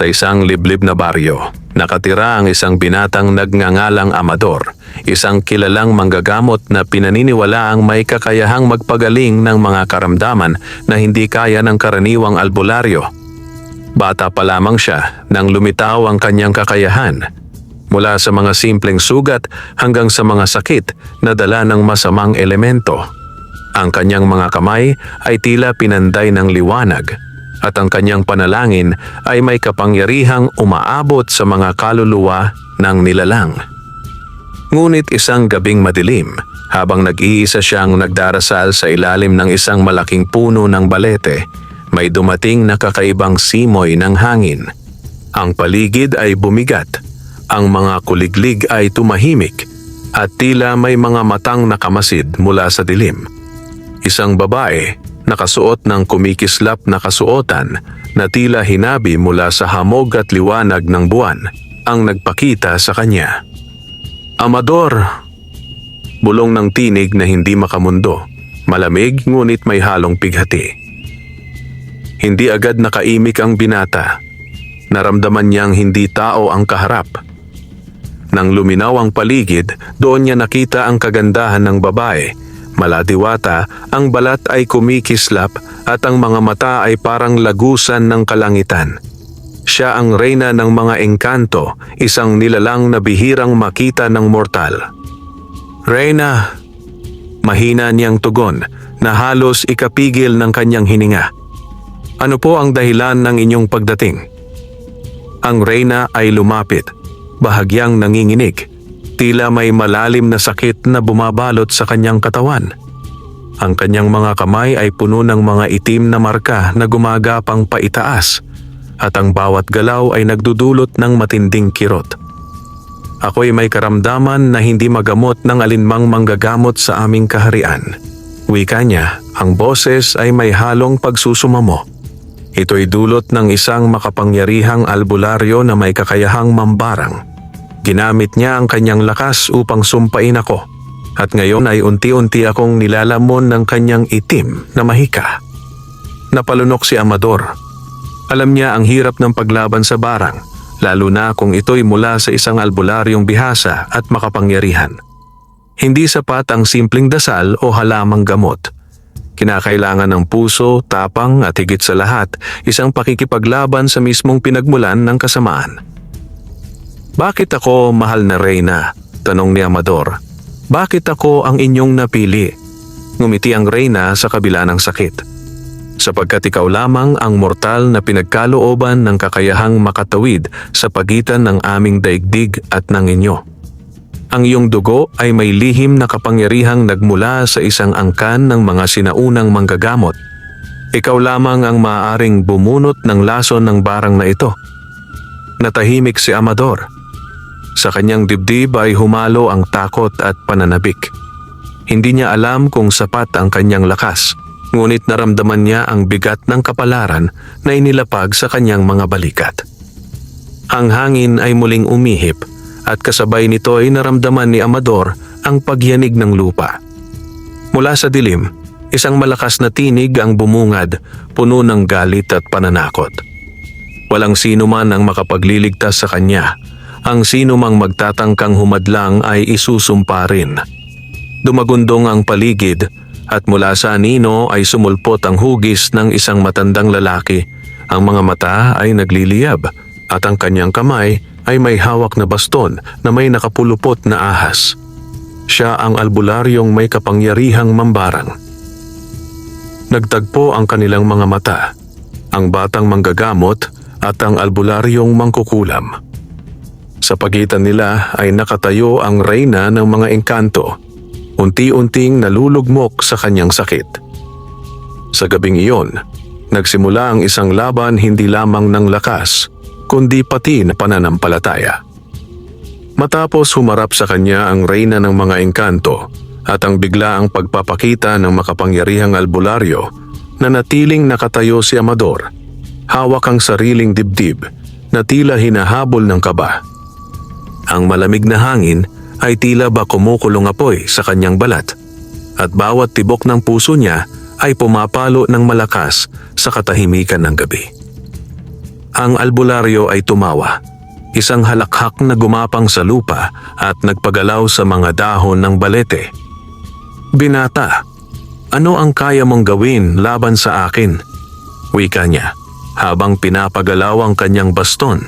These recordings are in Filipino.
Sa isang liblib na baryo, nakatira ang isang binatang nagngangalang Amador, isang kilalang manggagamot na pinaniniwala ang may kakayahang magpagaling ng mga karamdaman na hindi kaya ng karaniwang albularyo. Bata pa lamang siya nang lumitaw ang kanyang kakayahan, mula sa mga simpleng sugat hanggang sa mga sakit na dala ng masamang elemento. Ang kanyang mga kamay ay tila pinanday ng liwanag, at ang kanyang panalangin ay may kapangyarihang umaabot sa mga kaluluwa ng nilalang. Ngunit isang gabing madilim, habang nag-iisa siyang nagdarasal sa ilalim ng isang malaking puno ng balete, may dumating na kakaibang simoy ng hangin. Ang paligid ay bumigat, ang mga kuliglig ay tumahimik, at tila may mga matang nakamasid mula sa dilim. Isang babae, nakasuot ng kumikislap na kasuotan na tila hinabi mula sa hamog at liwanag ng buwan, ang nagpakita sa kanya. "Amador!" Bulong ng tinig na hindi makamundo, malamig ngunit may halong pighati. Hindi agad nakaimik ang binata. Naramdaman niyang hindi tao ang kaharap. Nang luminaw ang paligid, doon niya nakita ang kagandahan ng babae. Maladiwata, ang balat ay kumikislap at ang mga mata ay parang lagusan ng kalangitan. Siya ang reyna ng mga engkanto, isang nilalang na bihirang makita ng mortal. "Reyna!" Mahina niyang tugon na halos ikapigil ng kanyang hininga. "Ano po ang dahilan ng inyong pagdating?" Ang reyna ay lumapit, bahagyang nanginginig. Tila may malalim na sakit na bumabalot sa kanyang katawan. Ang kanyang mga kamay ay puno ng mga itim na marka na gumagapang paitaas, at ang bawat galaw ay nagdudulot ng matinding kirot. "Ako'y may karamdaman na hindi magamot ng alinmang manggagamot sa aming kaharian." Wika niya, ang boses ay may halong pagsusumamo. Ito'y dulot ng isang makapangyarihang albularyo na may kakayahang mambarang. Ginamit niya ang kanyang lakas upang sumpain ako, at ngayon ay unti-unti akong nilalamon ng kanyang itim na mahika. Napalunok si Amador. Alam niya ang hirap ng paglaban sa barang, lalo na kung ito'y mula sa isang albularyong bihasa at makapangyarihan. Hindi sapat ang simpleng dasal o halamang gamot. Kinakailangan ng puso, tapang at higit sa lahat, isang pakikipaglaban sa mismong pinagmulan ng kasamaan. "Bakit ako, mahal na reyna?" tanong ni Amador. "Bakit ako ang inyong napili?" Ngumiti ang reyna sa kabila ng sakit. "Sapagkat ikaw lamang ang mortal na pinagkalooban ng kakayahang makatawid sa pagitan ng aming daigdig at ng inyo. Ang iyong dugo ay may lihim na kapangyarihang nagmula sa isang angkan ng mga sinaunang manggagamot. Ikaw lamang ang maaaring bumunot ng lason ng barang na ito." Natahimik si Amador. Sa kanyang dibdib ay humalo ang takot at pananabik. Hindi niya alam kung sapat ang kanyang lakas, ngunit naramdaman niya ang bigat ng kapalaran na inilapag sa kanyang mga balikat. Ang hangin ay muling umihip, at kasabay nito ay naramdaman ni Amador ang pagyanig ng lupa. Mula sa dilim, isang malakas na tinig ang bumungad, puno ng galit at pananakot. Walang sino man ang makapagliligtas sa kanya. Ang sino mang magtatangkang humadlang ay isusumpa rin. Dumagundong ang paligid, at mula sa anino ay sumulpot ang hugis ng isang matandang lalaki. Ang mga mata ay nagliliyab, at ang kanyang kamay ay may hawak na baston na may nakapulupot na ahas. Siya ang albularyong may kapangyarihang mambarang. Nagtagpo ang kanilang mga mata, ang batang manggagamot at ang albularyong mangkukulam. Sa pagitan nila ay nakatayo ang reyna ng mga engkanto, unti-unting nalulugmok sa kanyang sakit. Sa gabing iyon, nagsimula ang isang laban hindi lamang ng lakas, kundi pati na pananampalataya. Matapos humarap sa kanya ang reyna ng mga engkanto at ang biglaang pagpapakita ng makapangyarihang albularyo, nanatiling nakatayo si Amador, hawak ang sariling dibdib na tila hinahabol ng kaba. Ang malamig na hangin ay tila ba kumukulong apoy sa kanyang balat, at bawat tibok ng puso niya ay pumapalo ng malakas sa katahimikan ng gabi. Ang albularyo ay tumawa. Isang halakhak na gumapang sa lupa at nagpagalaw sa mga dahon ng balete. "Binata, ano ang kaya mong gawin laban sa akin?" wika niya habang pinapagalaw ang kanyang baston.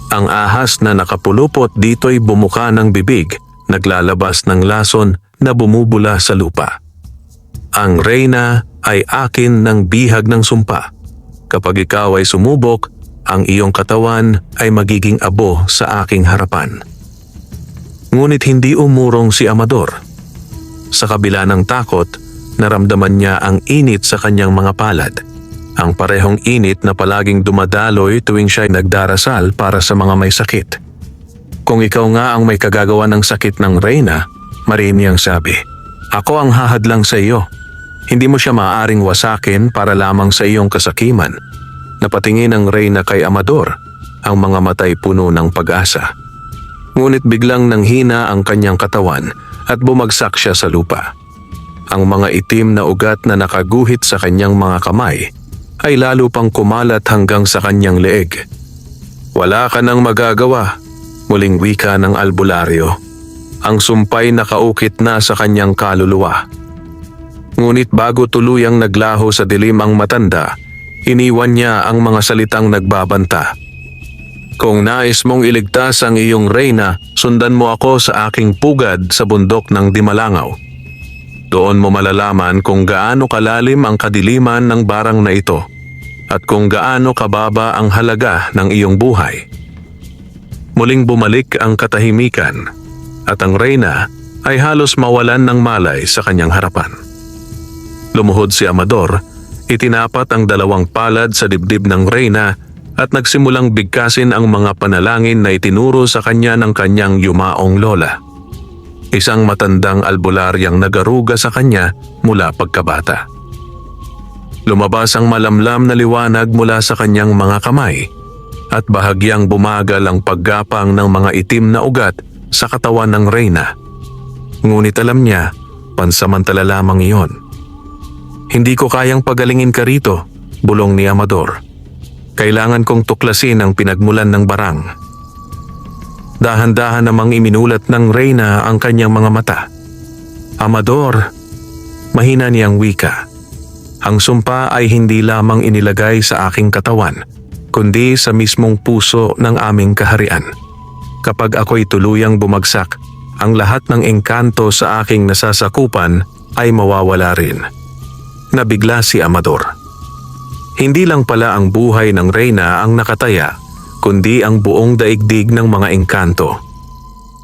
Ang ahas na nakapulupot dito'y bumuka ng bibig, naglalabas ng lason na bumubula sa lupa. "Ang reyna ay akin ng bihag ng sumpa. Kapag ikaw ay sumubok, ang iyong katawan ay magiging abo sa aking harapan." Ngunit hindi umurong si Amador. Sa kabila ng takot, naramdaman niya ang init sa kanyang mga palad. Ang parehong init na palaging dumadaloy tuwing siya'y nagdarasal para sa mga may sakit. "Kung ikaw nga ang may kagagawa ng sakit ng reyna," mariin niyang sabi, "ako ang hahadlang sa iyo. Hindi mo siya maaaring wasakin para lamang sa iyong kasakiman." Napatingin ang reyna kay Amador, ang mga matay puno ng pag-asa. Ngunit biglang nanghina ang kanyang katawan at bumagsak siya sa lupa. Ang mga itim na ugat na nakaguhit sa kanyang mga kamay ay lalo pang kumalat hanggang sa kanyang leeg. "Wala ka nang magagawa," muling wika ng albularyo. Ang sumpay nakaukit na sa kanyang kaluluwa. Ngunit bago tuluyang naglaho sa dilim ang matanda, iniwan niya ang mga salitang nagbabanta. "Kung nais mong iligtas ang iyong reyna, sundan mo ako sa aking pugad sa bundok ng Dimalangaw. Doon mo malalaman kung gaano kalalim ang kadiliman ng barang na ito at kung gaano kababa ang halaga ng iyong buhay." Muling bumalik ang katahimikan at ang reyna ay halos mawalan ng malay sa kanyang harapan. Lumuhod si Amador, itinapat ang dalawang palad sa dibdib ng reyna at nagsimulang bigkasin ang mga panalangin na itinuro sa kanya ng kanyang yumaong lola. Isang matandang albularyang nagaruga sa kanya mula pagkabata. Lumabas ang malamlam na liwanag mula sa kanyang mga kamay at bahagyang bumagal ang paggapang ng mga itim na ugat sa katawan ng reyna. Ngunit alam niya, pansamantala lamang iyon. "Hindi ko kayang pagalingin ka rito," bulong ni Amador. "Kailangan kong tuklasin ang pinagmulan ng barang." Dahan-dahan namang iminulat ng reyna ang kanyang mga mata. "Amador," mahina niyang wika, "ang sumpa ay hindi lamang inilagay sa aking katawan, kundi sa mismong puso ng aming kaharian. Kapag ako'y tuluyang bumagsak, ang lahat ng engkanto sa aking nasasakupan ay mawawala rin." Nabigla si Amador. Hindi lang pala ang buhay ng reyna ang nakataya, kundi ang buong daigdig ng mga engkanto.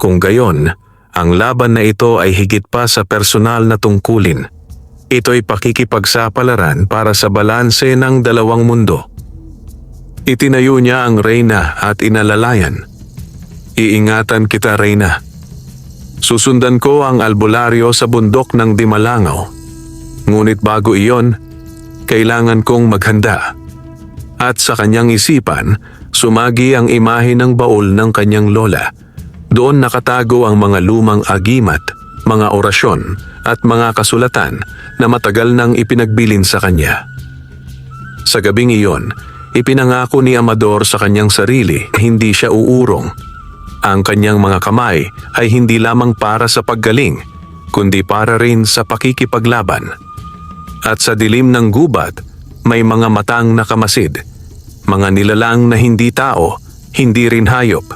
Kung gayon, ang laban na ito ay higit pa sa personal na tungkulin. Ito'y pakikipagsapalaran para sa balanse ng dalawang mundo. Itinayo niya ang reyna at inalalayan. "Iingatan kita, reyna. Susundan ko ang albularyo sa bundok ng Dimalangaw. Ngunit bago iyon, kailangan kong maghanda." At sa kanyang isipan, sumagi ang imahe ng baul ng kanyang lola. Doon nakatago ang mga lumang agimat, mga orasyon at mga kasulatan na matagal nang ipinagbilin sa kanya. Sa gabing iyon, ipinangako ni Amador sa kanyang sarili na hindi siya uurong. Ang kanyang mga kamay ay hindi lamang para sa paggaling, kundi para rin sa pakikipaglaban. At sa dilim ng gubat, may mga matang nakamasid, mga nilalang na hindi tao, hindi rin hayop.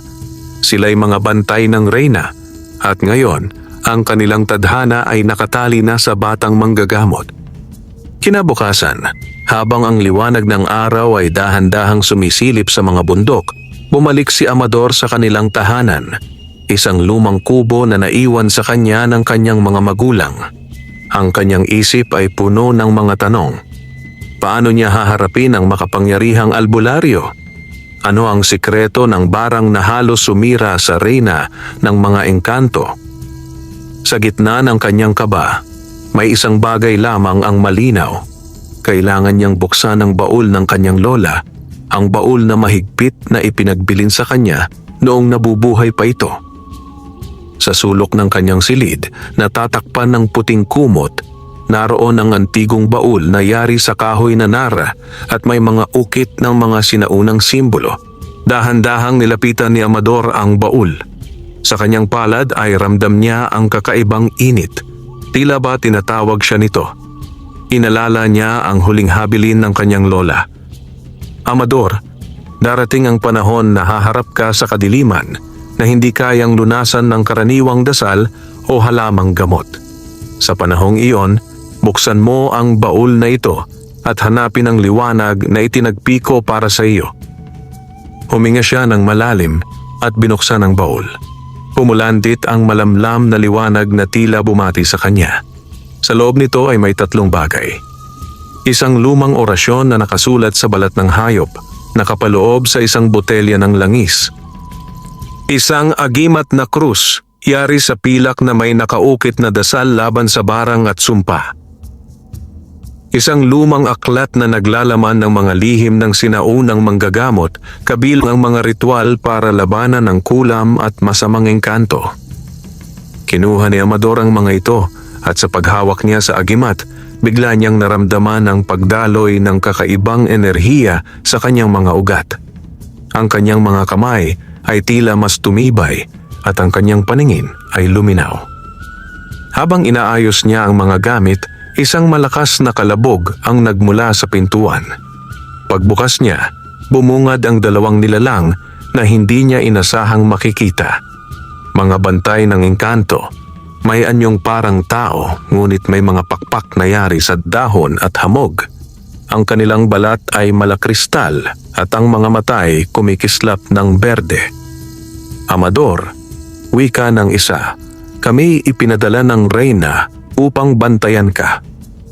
Sila'y mga bantay ng reyna at ngayon ang kanilang tadhana ay nakatali na sa batang manggagamot. Kinabukasan, habang ang liwanag ng araw ay dahan-dahang sumisilip sa mga bundok, bumalik si Amador sa kanilang tahanan, isang lumang kubo na naiwan sa kanya ng kanyang mga magulang. Ang kanyang isip ay puno ng mga tanong. Paano niya haharapin ang makapangyarihang albularyo? Ano ang sikreto ng barang na halos sumira sa reyna ng mga engkanto? Sa gitna ng kanyang kaba, may isang bagay lamang ang malinaw. Kailangan niyang buksan ang baul ng kanyang lola, ang baul na mahigpit na ipinagbilin sa kanya noong nabubuhay pa ito. Sa sulok ng kanyang silid, natatakpan ng puting kumot, Naroon ang antigong baul na yari sa kahoy na nara at may mga ukit ng mga sinaunang simbolo. Dahan-dahang nilapitan ni Amador ang baul. Sa kanyang palad ay ramdam niya ang kakaibang init. Tila ba tinatawag siya nito. Inalala niya ang huling habilin ng kanyang lola. Amador, darating ang panahon na haharap ka sa kadiliman na hindi kayang lunasan ng karaniwang dasal o halamang gamot. Sa panahong iyon, buksan mo ang baul na ito at hanapin ang liwanag na itinagpiko para sa iyo. Huminga siya ng malalim at binuksan ang baul. Pumulantit ang malamlam na liwanag na tila bumati sa kanya. Sa loob nito ay may 3 bagay. Isang lumang orasyon na nakasulat sa balat ng hayop, nakapaloob sa isang botelya ng langis. Isang agimat na krus, yari sa pilak na may nakaukit na dasal laban sa barang at sumpa. Isang lumang aklat na naglalaman ng mga lihim ng sinaunang manggagamot, kabilang ang mga ritual para labanan ng kulam at masamang engkanto. Kinuha ni Amador ang mga ito at sa paghawak niya sa agimat, bigla niyang naramdaman ang pagdaloy ng kakaibang enerhiya sa kanyang mga ugat. Ang kanyang mga kamay ay tila mas tumibay at ang kanyang paningin ay luminaw. Habang inaayos niya ang mga gamit, isang malakas na kalabog ang nagmula sa pintuan. Pagbukas niya, bumungad ang 2 nilalang na hindi niya inasahang makikita. Mga bantay ng engkanto, may anyong parang tao ngunit may mga pakpak na yari sa dahon at hamog. Ang kanilang balat ay malakristal at ang mga mata ay kumikislap ng berde. Amador, wika ng isa, kami ipinadala ng reyna upang bantayan ka.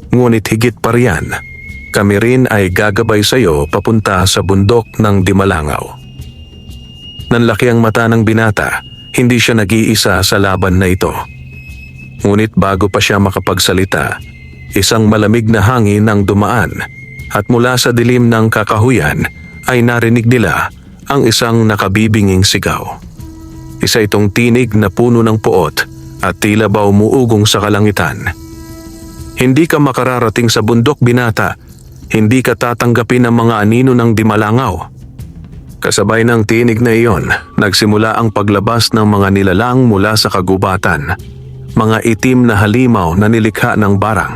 Ngunit higit pa riyan, kami rin ay gagabay sa iyo papunta sa bundok ng Dimalangaw. Nanlaki ang mata ng binata, hindi siya nag-iisa sa laban na ito. Ngunit bago pa siya makapagsalita, isang malamig na hangin ang dumaan at mula sa dilim ng kakahuyan ay narinig nila ang isang nakabibinging sigaw. Isa itong tinig na puno ng puot at tila ba umuugong sa kalangitan. Hindi ka makararating sa bundok, binata. Hindi ka tatanggapin ng mga anino ng Dimalangaw. Kasabay ng tinig na iyon, nagsimula ang paglabas ng mga nilalang mula sa kagubatan. Mga itim na halimaw na nilikha ng barang.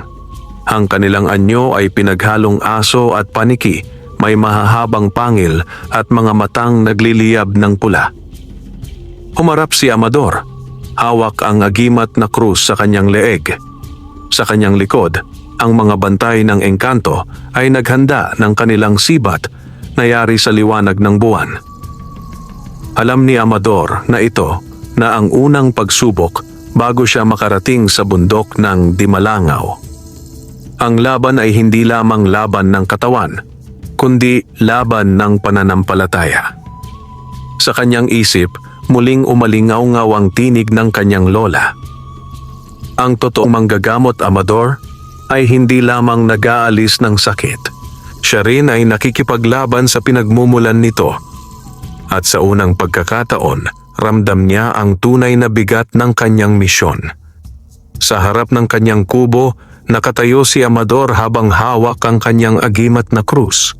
Ang kanilang anyo ay pinaghalong aso at paniki, may mahahabang pangil at mga matang nagliliyab ng pula. Humarap si Amador. Hawak ang agimat na krus sa kanyang leeg. Sa kanyang likod, ang mga bantay ng engkanto ay naghanda ng kanilang sibat na yari sa liwanag ng buwan. Alam ni Amador na ito na ang unang pagsubok bago siya makarating sa bundok ng Dimalangaw. Ang laban ay hindi lamang laban ng katawan, kundi laban ng pananampalataya. Sa kanyang isip, muling umalingaw-ngaw ang tinig ng kanyang lola. Ang totoong manggagamot, Amador, ay hindi lamang nag-aalis ng sakit. Siya rin ay nakikipaglaban sa pinagmumulan nito. At sa unang pagkakataon, ramdam niya ang tunay na bigat ng kanyang misyon. Sa harap ng kanyang kubo, nakatayo si Amador habang hawak ang kanyang agimat na krus.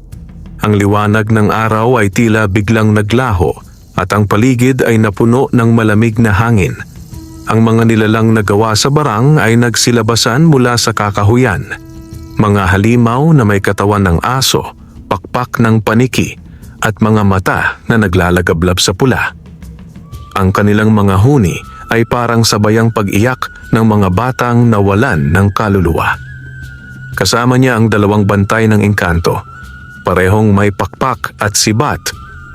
Ang liwanag ng araw ay tila biglang naglaho at ang paligid ay napuno ng malamig na hangin. Ang mga nilalang na gawa sa barang ay nagsilabasan mula sa kakahuyan. Mga halimaw na may katawan ng aso, pakpak ng paniki, at mga mata na naglalagablab sa pula. Ang kanilang mga huni ay parang sabayang pag-iyak ng mga batang nawalan ng kaluluwa. Kasama niya ang 2 bantay ng engkanto, parehong may pakpak at sibat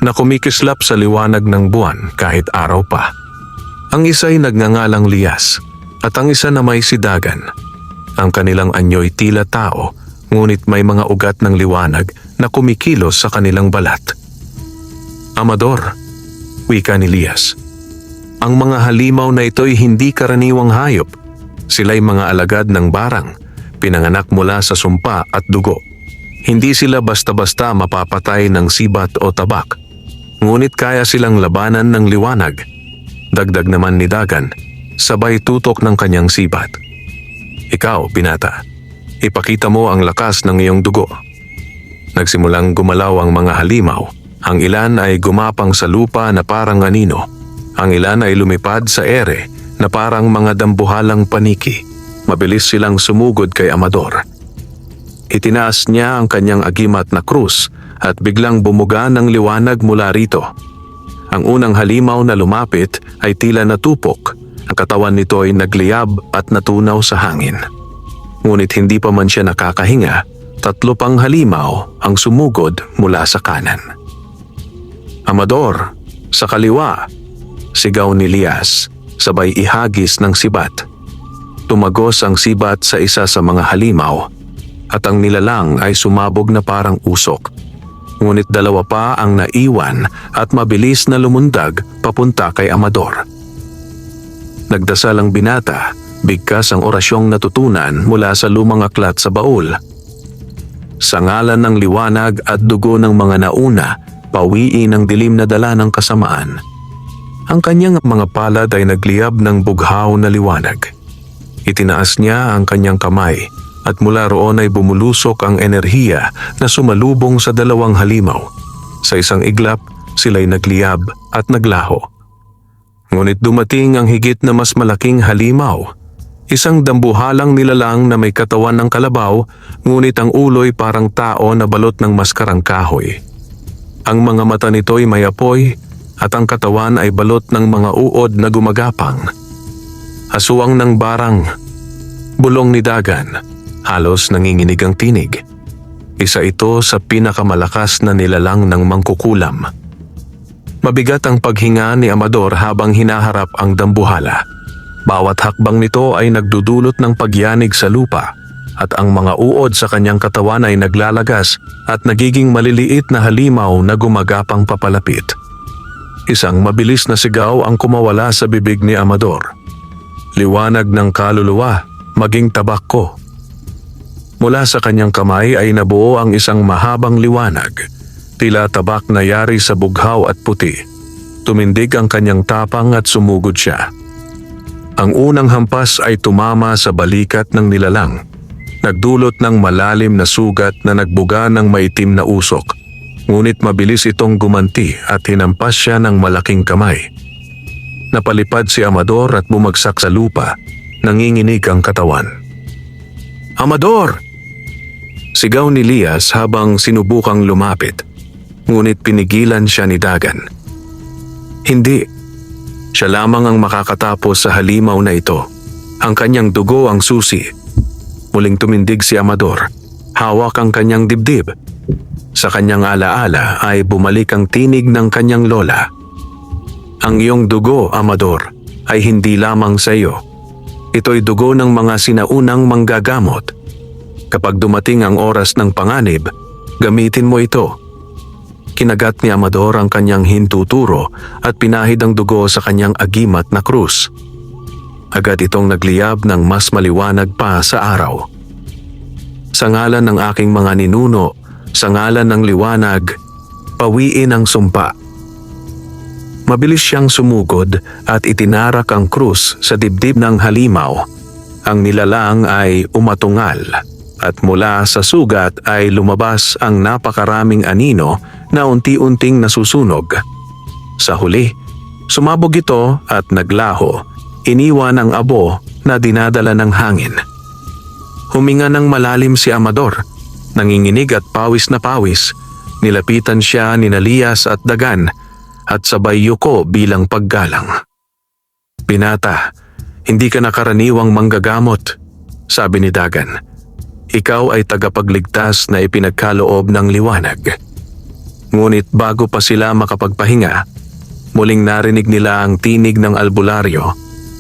na kumikislap sa liwanag ng buwan kahit araw pa. Ang isa'y nagngangalang Lias at ang isa na may sidagan. Ang kanilang anyo'y tila tao, ngunit may mga ugat ng liwanag na kumikilos sa kanilang balat. Amador, wika ni Lias. Ang mga halimaw na ito'y hindi karaniwang hayop. Sila'y mga alagad ng barang, pinanganak mula sa sumpa at dugo. Hindi sila basta-basta mapapatay ng sibat o tabak. Ngunit kaya silang labanan ng liwanag. Dagdag naman ni Dagan, sabay tutok ng kanyang sibat. Ikaw, binata, Ipakita mo ang lakas ng iyong dugo. Nagsimulang gumalaw ang mga halimaw. Ang ilan ay gumapang sa lupa na parang anino. Ang ilan ay lumipad sa ere na parang mga dambuhalang paniki. Mabilis silang sumugod kay Amador. Itinaas niya ang kanyang agimat na krus at biglang bumuga ng liwanag mula rito. Ang unang halimaw na lumapit ay tila natupok. Ang katawan nito ay nagliyab at natunaw sa hangin. Ngunit hindi pa man siya nakakahinga, 3 pang halimaw ang sumugod mula sa kanan. Amador, sa kaliwa, sigaw ni Lias, sabay ihagis ng sibat. Tumagos ang sibat sa isa sa mga halimaw at ang nilalang ay sumabog na parang usok. Ngunit 2 pa ang naiwan at mabilis na lumundag papunta kay Amador. Nagdasal ang binata, bigkas ang orasyong natutunan mula sa lumang aklat sa baul. Sa ngalan ng liwanag at dugo ng mga nauna, pawiin ang dilim na dala ng kasamaan. Ang kanyang mga palad ay nagliyab ng bughaw na liwanag. Itinaas niya ang kanyang kamay at mula roon ay bumulusok ang enerhiya na sumalubong sa 2 halimaw. Sa isang iglap, sila'y nagliyab at naglaho. Ngunit dumating ang higit na mas malaking halimaw. Isang dambuhalang nilalang na may katawan ng kalabaw, ngunit ang ulo'y parang tao na balot ng maskarang kahoy. Ang mga mata nito'y may apoy at ang katawan ay balot ng mga uod na gumagapang. Aswang ng barang, bulong ni Dagan, halos nanginginig ang tinig. Isa ito sa pinakamalakas na nilalang ng mangkukulam. Mabigat ang paghinga ni Amador habang hinaharap ang dambuhala. Bawat hakbang nito ay nagdudulot ng pagyanig sa lupa at ang mga uod sa kanyang katawan ay naglalagas at nagiging maliliit na halimaw na gumagapang papalapit. Isang mabilis na sigaw ang kumawala sa bibig ni Amador. Liwanag ng kaluluwa, maging tabak ko. Mula sa kanyang kamay ay nabuo ang isang mahabang liwanag. Tila tabak na yari sa bughaw at puti. Tumindig ang kanyang tapang at sumugod siya. Ang unang hampas ay tumama sa balikat ng nilalang. Nagdulot ng malalim na sugat na nagbuga ng maitim na usok. Ngunit mabilis itong gumanti at hinampas siya ng malaking kamay. Napalipad si Amador at bumagsak sa lupa. Nanginginig ang katawan. "Amador!" Sigaw ni Lias habang sinubukang lumapit. Ngunit pinigilan siya ni Dagan. Hindi. Siya lamang ang makakatapos sa halimaw na ito. Ang kanyang dugo ang susi. Muling tumindig si Amador. Hawak ang kanyang dibdib. Sa kanyang alaala ay bumalik ang tinig ng kanyang lola. Ang iyong dugo, Amador, ay hindi lamang sa iyo. Ito'y dugo ng mga sinaunang manggagamot. Kapag dumating ang oras ng panganib, gamitin mo ito. Kinagat ni Amador ang kanyang hintuturo at pinahid ang dugo sa kanyang agimat na krus. Agad itong nagliyab ng mas maliwanag pa sa araw. Sa ngalan ng aking mga ninuno, sa ngalan ng liwanag, pawiin ang sumpa. Mabilis siyang sumugod at itinarak ang krus sa dibdib ng halimaw. Ang nilalang ay umatungal at mula sa sugat ay lumabas ang napakaraming anino na unti-unting nasusunog. Sa huli, sumabog ito at naglaho, iniwan ang abo na dinadala ng hangin. Huminga ng malalim si Amador, nanginginig at pawis na pawis. Nilapitan siya ni Lias at Dagan at sabay yuko bilang paggalang. "Binata, hindi ka nakaraniwang manggagamot," sabi ni Dagan. "Ikaw ay tagapagligtas na ipinagkaloob ng liwanag." Ngunit bago pa sila makapagpahinga, muling narinig nila ang tinig ng albularyo,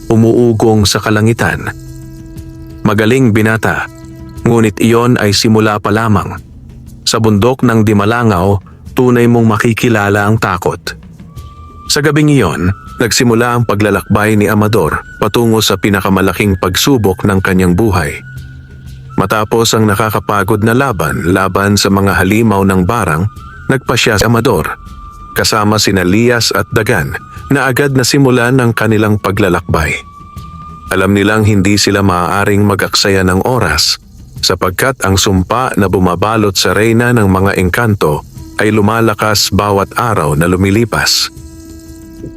umuugong sa kalangitan. "Magaling, binata, ngunit iyon ay simula pa lamang. Sa bundok ng Dimalangaw, tunay mong makikilala ang takot." Sa gabing iyon, nagsimula ang paglalakbay ni Amador patungo sa pinakamalaking pagsubok ng kanyang buhay. Matapos ang nakakapagod na laban sa mga halimaw ng barang, nagpasya si Amador, kasama sina Lias at Dagan, na agad na simulan ang kanilang paglalakbay. Alam nilang hindi sila maaaring mag-aksaya ng oras sapagkat ang sumpa na bumabalot sa reyna ng mga engkanto ay lumalakas bawat araw na lumilipas.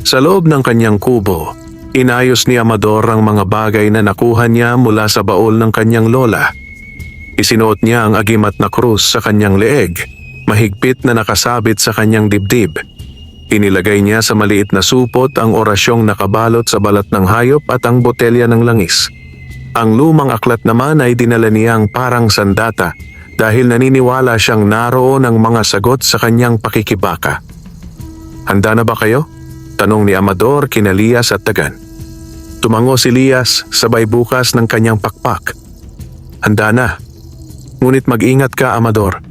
Sa loob ng kanyang kubo, inayos ni Amador ang mga bagay na nakuha niya mula sa baol ng kanyang lola. Isinuot niya ang agimat na krus sa kanyang leeg, mahigpit na nakasabit sa kanyang dibdib. Inilagay niya sa maliit na supot ang orasyong nakabalot sa balat ng hayop at ang botelya ng langis. Ang lumang aklat naman ay dinala niyang parang sandata dahil naniniwala siyang naroon ang mga sagot sa kanyang pakikibaka. "Handa na ba kayo?" tanong ni Amador kina Lias at Dagan. Tumango si Lias sabay bukas ng kanyang pakpak. "Handa na. Ngunit mag-ingat ka, Amador.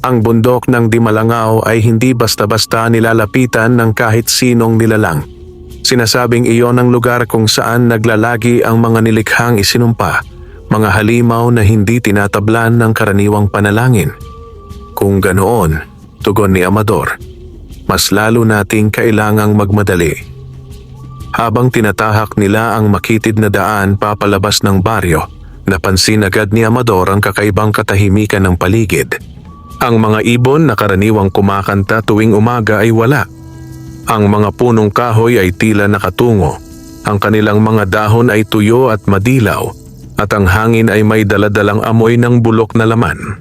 Ang bundok ng Dimalangaw ay hindi basta-basta nilalapitan ng kahit sinong nilalang. Sinasabing iyon ang lugar kung saan naglalagi ang mga nilikhang isinumpa, mga halimaw na hindi tinatablan ng karaniwang panalangin. Kung ganoon," tugon ni Amador, "mas lalo nating kailangang magmadali." Habang tinatahak nila ang makitid na daan papalabas ng baryo, napansin agad ni Amador ang kakaibang katahimikan ng paligid. Ang mga ibon na karaniwang kumakanta tuwing umaga ay wala. Ang mga punong kahoy ay tila nakatungo. Ang kanilang mga dahon ay tuyo at madilaw, at ang hangin ay may daladalang amoy ng bulok na laman.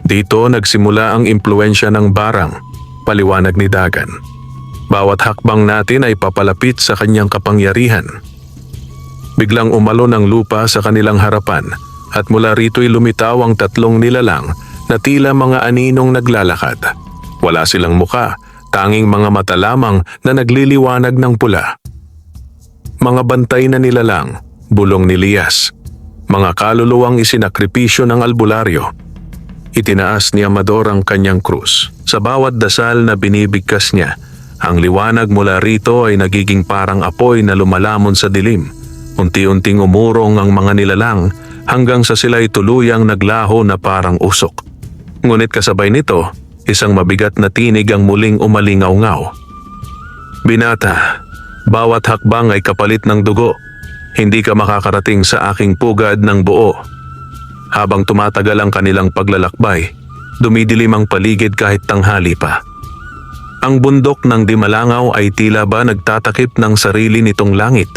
Dito nagsimula ang impluensya ng barang, paliwanag ni Dagan. Bawat hakbang natin ay papalapit sa kanyang kapangyarihan. Biglang umalon ang lupa sa kanilang harapan at mula rito'y lumitaw ang tatlong nilalang na tila mga aninong naglalakad. Wala silang muka, tanging mga mata lamang na nagliliwanag ng pula. Mga bantay na nilalang, bulong ni Lias. Mga kaluluwang isinakripisyo ng albularyo. Itinaas ni Amador ang kanyang krus. Sa bawat dasal na binibigkas niya, ang liwanag mula rito ay nagiging parang apoy na lumalamon sa dilim. Unti-unting umurong ang mga nilalang hanggang sa sila'y tuluyang naglaho na parang usok. Ngunit kasabay nito, isang mabigat na tinig ang muling umalingaw-ngaw. "Binata, bawat hakbang ay kapalit ng dugo. Hindi ka makakarating sa aking pugad ng buo." Habang tumatagal ang kanilang paglalakbay, dumidilim ang paligid kahit tanghali pa. Ang bundok ng Dimalangaw ay tila ba nagtatakip ng sarili nitong langit.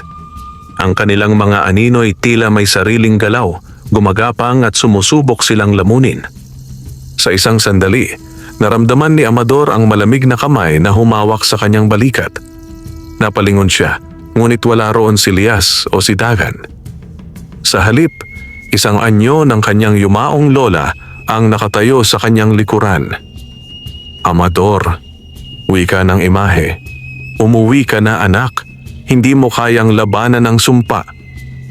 Ang kanilang mga anino ay tila may sariling galaw, gumagapang at sumusubok silang lamunin. Sa isang sandali, naramdaman ni Amador ang malamig na kamay na humawak sa kanyang balikat. Napalingon siya, ngunit wala roon si Lias o si Dagan. Sa halip, isang anyo ng kanyang yumaong lola ang nakatayo sa kanyang likuran. "Amador," wika ng imahe, "umuwi ka na, anak. Hindi mo kayang labanan ang sumpa.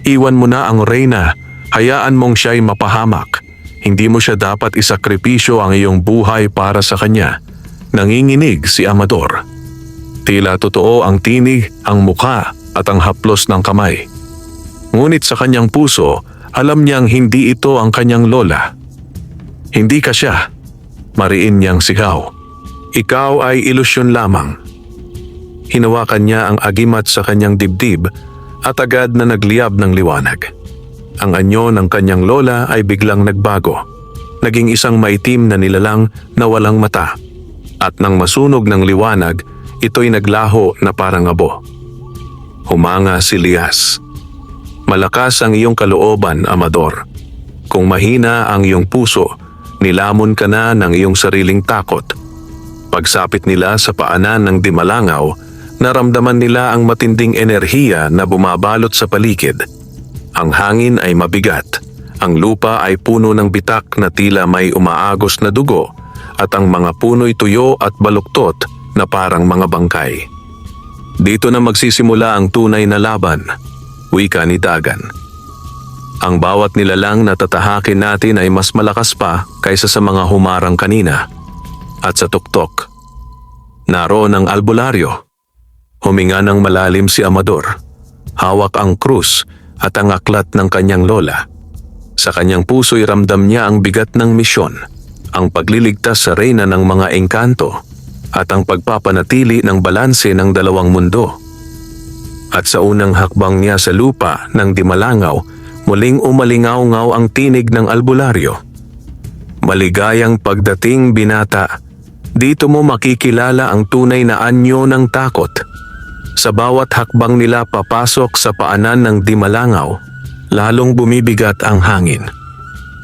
Iwan mo na ang reyna, hayaan mong siya'y mapahamak. Hindi mo siya dapat isakripisyo ang iyong buhay para sa kanya." Nanginginig si Amador. Tila totoo ang tinig, ang muka at ang haplos ng kamay. Ngunit sa kanyang puso, alam niyang hindi ito ang kanyang lola. "Hindi ka siya," mariin niyang sigaw. "Ikaw ay ilusyon lamang." Hinawakan niya ang agimat sa kanyang dibdib at agad na nagliyab ng liwanag. Ang anyo ng kanyang lola ay biglang nagbago. Naging isang maitim na nilalang na walang mata. At nang masunog ng liwanag, ito'y naglaho na parang abo. Humanga si Lias. "Malakas ang iyong kalooban, Amador. Kung mahina ang iyong puso, nilamon ka na ng iyong sariling takot." Pagsapit nila sa paanan ng Dimalangaw, naramdaman nila ang matinding enerhiya na bumabalot sa paligid. Ang hangin ay mabigat, ang lupa ay puno ng bitak na tila may umaagos na dugo, at ang mga puno'y tuyo at baluktot na parang mga bangkay. "Dito na magsisimula ang tunay na laban," wika ni Dagan. "Ang bawat nilalang na tatahakin natin ay mas malakas pa kaysa sa mga humarang kanina." At sa tuktok, naroon ang albularyo. Huminga ng malalim si Amador. Hawak ang krus at ang aklat ng kanyang lola. Sa kanyang puso'y ramdam niya ang bigat ng misyon, ang pagliligtas sa reyna ng mga engkanto at ang pagpapanatili ng balanse ng dalawang mundo. At sa unang hakbang niya sa lupa ng Dimalangaw, Muling umalingaw-ngaw ang tinig ng albularyo. Maligayang pagdating, binata. Dito mo makikilala ang tunay na anyo ng takot. Sa bawat hakbang nila papasok sa paanan ng Dimalangaw, lalong bumibigat ang hangin.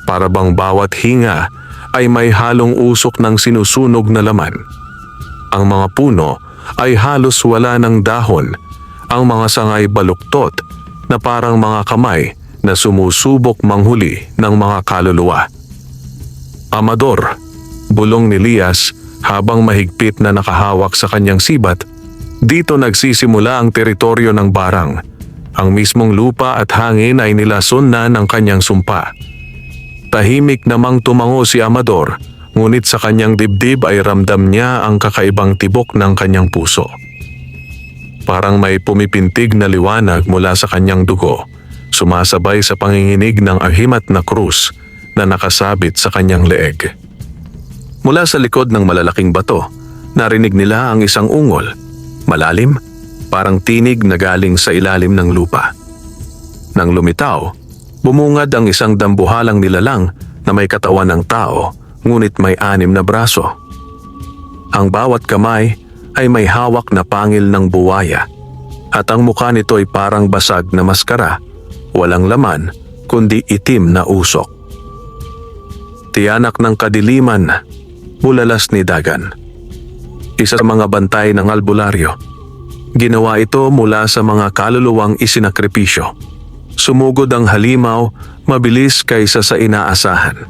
Para bang bawat hinga ay may halong usok ng sinusunog na laman. Ang mga puno ay halos wala ng dahon. Ang mga sangay baluktot na parang mga kamay na sumusubok manghuli ng mga kaluluwa. Amador, bulong ni Lias habang mahigpit na nakahawak sa kanyang sibat. Dito nagsisimula ang teritoryo ng barang. Ang mismong lupa at hangin ay nilason na ng kanyang sumpa. Tahimik namang tumango si Amador, ngunit sa kanyang dibdib ay ramdam niya ang kakaibang tibok ng kanyang puso. Parang may pumipintig na liwanag mula sa kanyang dugo, sumasabay sa panginginig ng ahimat na krus na nakasabit sa kanyang leeg. Mula sa likod ng malalaking bato, narinig nila ang isang ungol, malalim, parang tinig na galing sa ilalim ng lupa. Nang lumitaw, bumungad ang isang dambuhalang nilalang na may katawan ng tao, ngunit may 6 na braso. Ang bawat kamay ay may hawak na pangil ng buwaya, at ang mukha nito ay parang basag na maskara, walang laman kundi itim na usok. Tiyanak ng kadiliman, bulalas ni Dagan. Isa sa mga bantay ng albularyo. Ginawa ito mula sa mga kaluluwang isinakripisyo. Sumugod ang halimaw, mabilis kaysa sa inaasahan.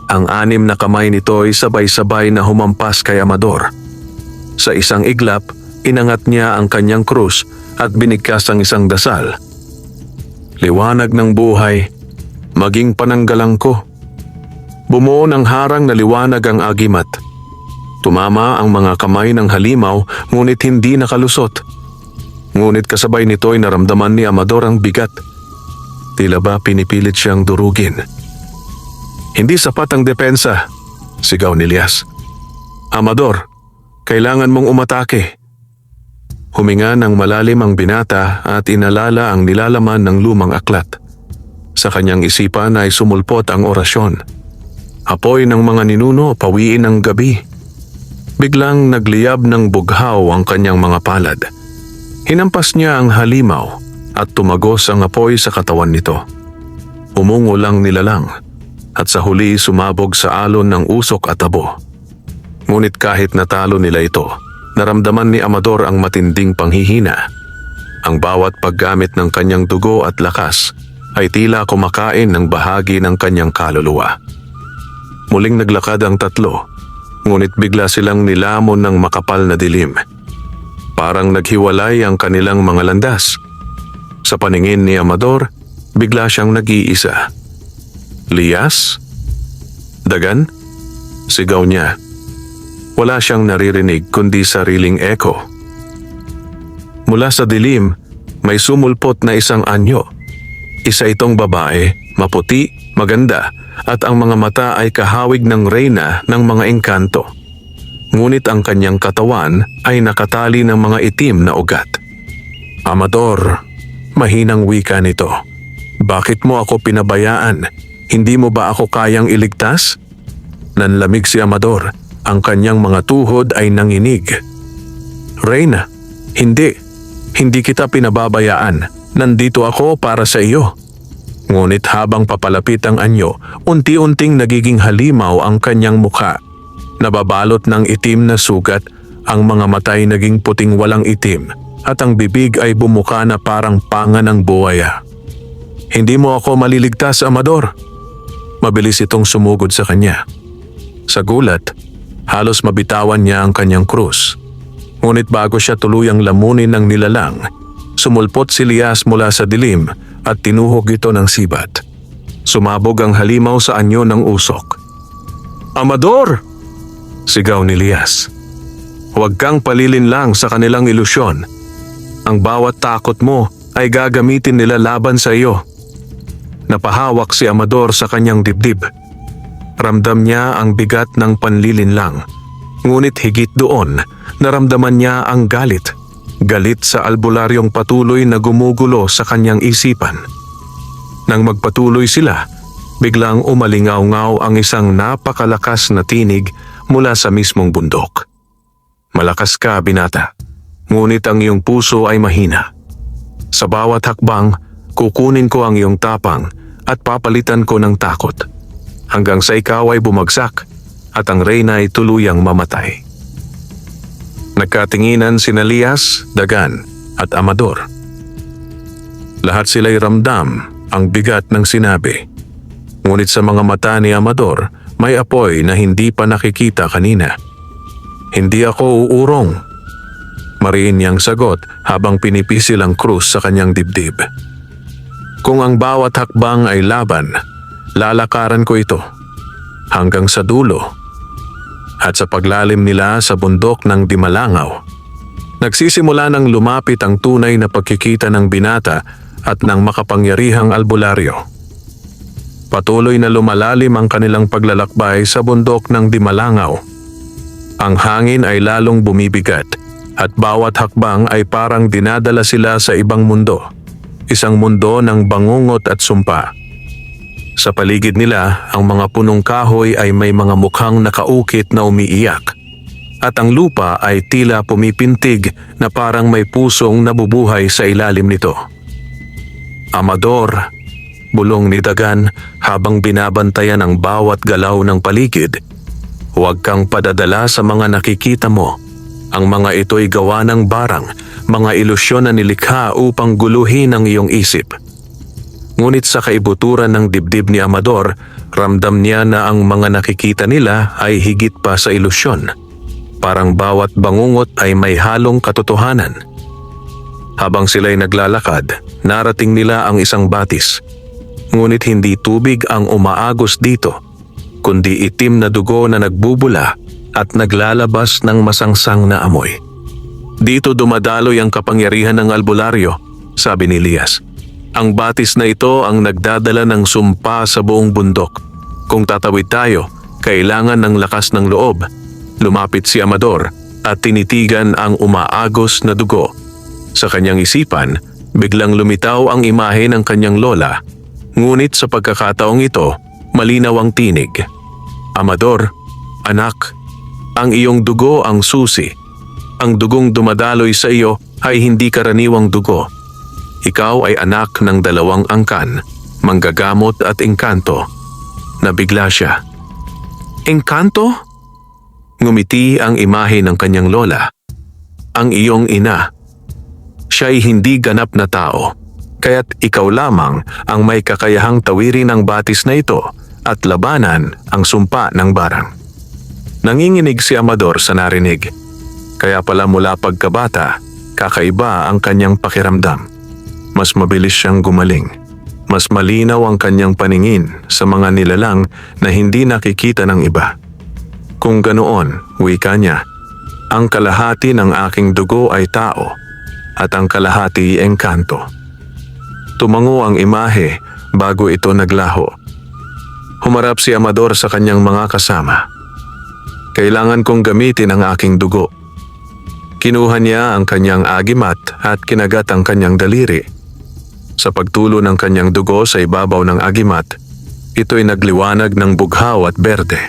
Ang 6 na kamay nito ay sabay-sabay na humampas kay Amador. Sa isang iglap, inangat niya ang kanyang krus at binigkas ang isang dasal. Liwanag ng buhay, maging pananggalang ko. Bumuo ng harang na liwanag ang agimat. Tumama ang mga kamay ng halimaw ngunit hindi nakalusot. Ngunit kasabay nito ay naramdaman ni Amador ang bigat. Tila ba pinipilit siyang durugin. Hindi sapat ang depensa, sigaw ni Lias. Amador, kailangan mong umatake. Huminga ng malalim ang binata at inalala ang nilalaman ng lumang aklat. Sa kanyang isipan ay sumulpot ang orasyon. Apoy ng mga ninuno, pawiin ng gabi. Biglang nagliyab ng bughaw ang kanyang mga palad. Hinampas niya ang halimaw at tumagos ang apoy sa katawan nito. Umungol ang nilalang at sa huli sumabog sa alon ng usok at abo. Ngunit kahit natalo nila ito, naramdaman ni Amador ang matinding panghihina. Ang bawat paggamit ng kanyang dugo at lakas ay tila kumakain ng bahagi ng kanyang kaluluwa. Muling naglakad ang tatlo, ngunit bigla silang nilamon ng makapal na dilim. Parang naghiwalay ang kanilang mga landas. Sa paningin ni Amador, bigla siyang nag-iisa. Lias? Dagan? Sigaw niya. Wala siyang naririnig kundi sariling echo. Mula sa dilim, may sumulpot na isang anyo. Isa itong babae, maputi, maganda, at ang mga mata ay kahawig ng reyna ng mga engkanto. Ngunit ang kanyang katawan ay nakatali ng mga itim na ugat. Amador, mahinang wika nito. Bakit mo ako pinabayaan? Hindi mo ba ako kayang iligtas? Nanlamig si Amador. Ang kanyang mga tuhod ay nanginig. Reyna, hindi. Hindi kita pinababayaan. Nandito ako para sa iyo. Ngunit habang papalapit ang anyo, unti-unting nagiging halimaw ang kanyang mukha. Nababalot ng itim na sugat, ang mga matay naging puting walang itim, at ang bibig ay bumuka na parang panga ng buwaya. Hindi mo ako maliligtas, Amador. Mabilis itong sumugod sa kanya. Sa gulat, halos mabitawan niya ang kanyang krus. Ngunit bago siya tuluyang lamunin ng nilalang, sumulpot si Lias mula sa dilim at tinuhog ito ng sibat. Sumabog ang halimaw sa anyo ng usok. Amador! Sigaw ni Lias. Huwag kang palilinlang sa kanilang ilusyon. Ang bawat takot mo ay gagamitin nila laban sa iyo. Napahawak si Amador sa kanyang dibdib. Ramdam niya ang bigat ng panlilinlang. Ngunit higit doon, naramdaman niya ang galit. Galit sa albularyong patuloy na gumugulo sa kanyang isipan. Nang magpatuloy sila, biglang umalingaw-ngaw ang isang napakalakas na tinig mula sa mismong bundok. Malakas ka, binata, ngunit ang iyong puso ay mahina. Sa bawat hakbang, kukunin ko ang iyong tapang at papalitan ko ng takot, hanggang sa ikaw ay bumagsak at ang reyna ay tuluyang mamatay. Nagkatinginan sina Lias, Dagan at Amador. Lahat sila'y ramdam ang bigat ng sinabi. Ngunit sa mga mata ni Amador, may apoy na hindi pa nakikita kanina. Hindi ako uurong. Mariin niyang sagot habang pinipisil ang krus sa kanyang dibdib. Kung ang bawat hakbang ay laban, lalakaran ko ito hanggang sa dulo. At sa paglalim nila sa bundok ng Dimalangaw, nagsisimula ng lumapit ang tunay na pagkikita ng binata at ng makapangyarihang albularyo. Patuloy na lumalalim ang kanilang paglalakbay sa bundok ng Dimalangaw. Ang hangin ay lalong bumibigat at bawat hakbang ay parang dinadala sila sa ibang mundo. Isang mundo ng bangungot at sumpa. Sa paligid nila, ang mga punong kahoy ay may mga mukhang nakaukit na umiiyak. At ang lupa ay tila pumipintig na parang may pusong nabubuhay sa ilalim nito. Amador, bulong ni Dagan habang binabantayan ang bawat galaw ng paligid. Huwag kang padadala sa mga nakikita mo. Ang mga ito'y gawa ng barang, mga ilusyon na nilikha upang guluhin ang iyong isip. Ngunit sa kaibuturan ng dibdib ni Amador, ramdam niya na ang mga nakikita nila ay higit pa sa ilusyon. Parang bawat bangungot ay may halong katotohanan. Habang sila'y naglalakad, narating nila ang isang batis. Ngunit hindi tubig ang umaagos dito, kundi itim na dugo na nagbubula at naglalabas ng masangsang na amoy. Dito dumadaloy ang kapangyarihan ng albularyo, sabi ni Lias. Ang batis na ito ang nagdadala ng sumpa sa buong bundok. Kung tatawid tayo, kailangan ng lakas ng loob. Lumapit si Amador at tinitigan ang umaagos na dugo. Sa kanyang isipan, biglang lumitaw ang imahe ng kanyang lola. Ngunit sa pagkakataong ito, malinaw ang tinig. Amador, anak, ang iyong dugo ang susi. Ang dugong dumadaloy sa iyo ay hindi karaniwang dugo. Ikaw ay anak ng dalawang angkan, manggagamot at engkanto. Nabigla siya. Engkanto? Ngumiti ang imahe ng kanyang lola. Ang iyong ina. Siya'y hindi ganap na tao, kaya't ikaw lamang ang may kakayahang tawirin ang batis na ito at labanan ang sumpa ng barang. Nanginginig si Amador sa narinig. Kaya pala mula pagkabata, kakaiba ang kanyang pakiramdam. Mas mabilis siyang gumaling. Mas malinaw ang kanyang paningin sa mga nilalang na hindi nakikita ng iba. Kung ganoon, wika niya, ang kalahati ng aking dugo ay tao at ang kalahati engkanto. Tumango ang imahe bago ito naglaho. Humarap si Amador sa kanyang mga kasama. Kailangan kong gamitin ang aking dugo. Kinuha niya ang kanyang agimat at kinagat ang kanyang daliri. Sa pagtulo ng kanyang dugo sa ibabaw ng agimat, ito'y nagliwanag ng bughaw at berde.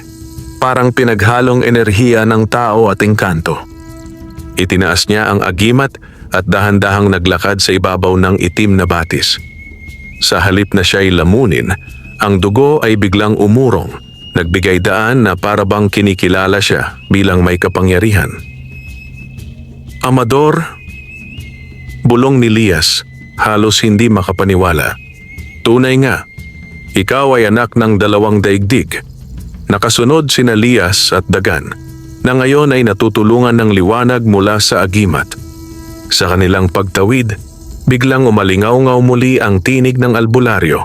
Parang pinaghalong enerhiya ng tao at engkanto. Itinaas niya ang agimat at dahan-dahang naglakad sa ibabaw ng itim na batis. Sa halip na siya'y lamunin, ang dugo ay biglang umurong, nagbigay daan na para bang kinikilala siya bilang may kapangyarihan. Amador, bulong ni Lias, halos hindi makapaniwala. Tunay nga, ikaw ay anak ng dalawang daigdig. Nakasunod sina Lias at Dagan, na ngayon ay natutulungan ng liwanag mula sa agimat. Sa kanilang pagtawid, biglang umalingaw-ngaw muli ang tinig ng albularyo.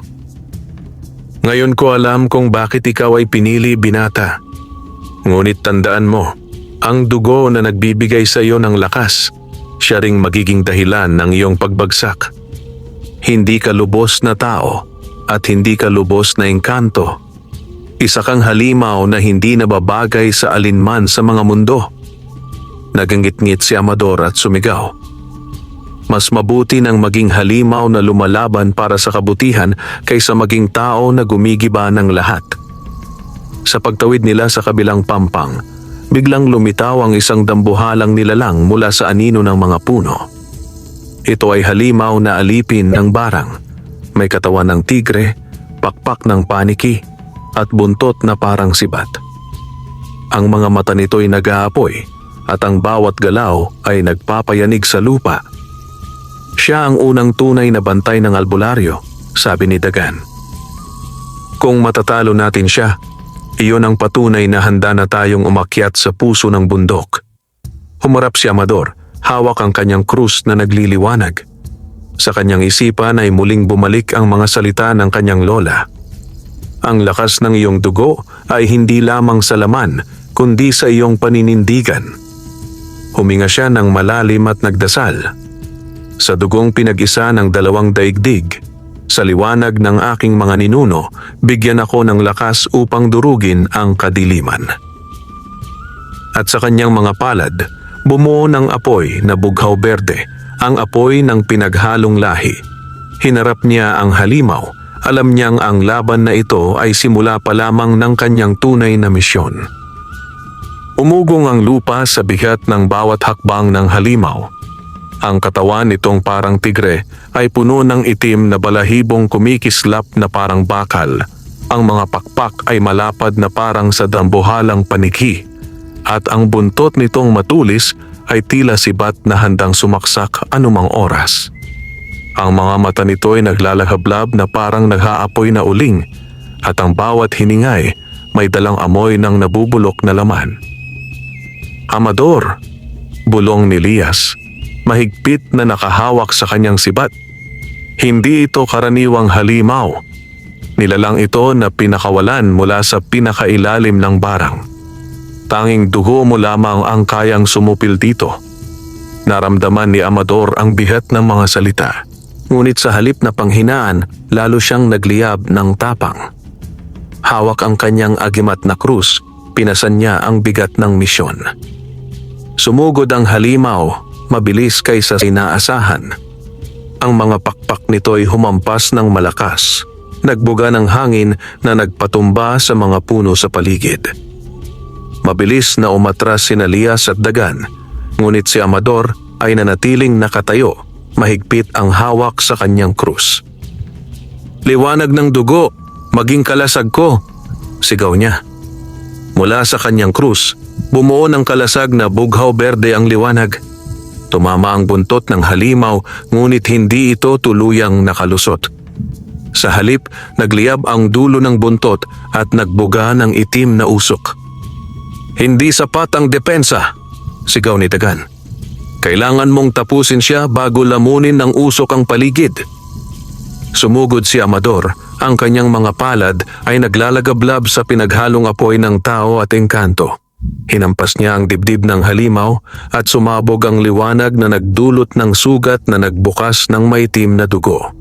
Ngayon ko alam kung bakit ikaw ay pinili, binata. Ngunit tandaan mo, ang dugo na nagbibigay sa iyo ng lakas, siya ring magiging dahilan ng iyong pagbagsak. Hindi ka lubos na tao at hindi ka lubos na engkanto. Isa kang halimaw na hindi nababagay sa alinman sa mga mundo. Nagangit-ngit si Amador at sumigaw. Mas mabuti nang maging halimaw na lumalaban para sa kabutihan kaysa maging tao na gumigiba ng lahat. Sa pagtawid nila sa kabilang pampang, biglang lumitaw ang isang dambuhalang nilalang mula sa anino ng mga puno. Ito ay halimaw na alipin ng barang. May katawan ng tigre, pakpak ng paniki, at buntot na parang sibat. Ang mga mata nito'y nag-aapoy at ang bawat galaw ay nagpapayanig sa lupa. Siya ang unang tunay na bantay ng albularyo, sabi ni Dagan. Kung matatalo natin siya, iyon ang patunay na handa na tayong umakyat sa puso ng bundok. Humarap si Amador, hawak ang kanyang krus na nagliliwanag. Sa kanyang isipan ay muling bumalik ang mga salita ng kanyang lola. Ang lakas ng iyong dugo ay hindi lamang sa laman, kundi sa iyong paninindigan. Huminga siya ng malalim at nagdasal. Sa dugong pinag-isa ng dalawang daigdig, sa liwanag ng aking mga ninuno, bigyan ako ng lakas upang durugin ang kadiliman. At sa kanyang mga palad, bumuo ng apoy na bughaw berde, ang apoy ng pinaghalong lahi. Hinarap niya ang halimaw. Alam niyang ang laban na ito ay simula pa lamang ng kanyang tunay na misyon. Umugong ang lupa sa bigat ng bawat hakbang ng halimaw. Ang katawan nitong parang tigre ay puno ng itim na balahibong kumikislap na parang bakal. Ang mga pakpak ay malapad na parang sa dambuhalang paniki. At ang buntot nitong matulis ay tila sibat na handang sumaksak anumang oras. Ang mga mata nito ay naglalagablab na parang naghaapoy na uling at ang bawat hiningay may dalang amoy ng nabubulok na laman. Amador, bulong ni Lias, mahigpit na nakahawak sa kanyang sibat. Hindi ito karaniwang halimaw. Nilalang ito na pinakawalan mula sa pinakailalim ng barang. Tanging dugo mo lamang ang kayang sumupil dito. Naramdaman ni Amador ang bigat ng mga salita. Ngunit sa halip na panghinaan, lalo siyang nagliyab ng tapang. Hawak ang kanyang agimat na krus, pinasan niya ang bigat ng misyon. Sumugod ang halimaw, mabilis kaysa inaasahan. Ang mga pakpak nito'y humampas ng malakas, nagbuga ng hangin na nagpatumba sa mga puno sa paligid. Mabilis na umatras sina Lias at Dagan, ngunit si Amador ay nanatiling nakatayo. Mahigpit ang hawak sa kanyang krus. Liwanag ng dugo, maging kalasag ko, sigaw niya. Mula sa kanyang krus, bumuo ng kalasag na bughaw berde ang liwanag. Tumama ang buntot ng halimaw, ngunit hindi ito tuluyang nakalusot. Sa halip, nagliyab ang dulo ng buntot at nagbuga ng itim na usok. Hindi sapat ang depensa, sigaw ni Dagan. Kailangan mong tapusin siya bago lamunin ng usok ang paligid. Sumugod si Amador, ang kanyang mga palad ay naglalagablab sa pinaghalong apoy ng tao at engkanto. Hinampas niya ang dibdib ng halimaw at sumabog ang liwanag na nagdulot ng sugat na nagbukas ng maitim na dugo.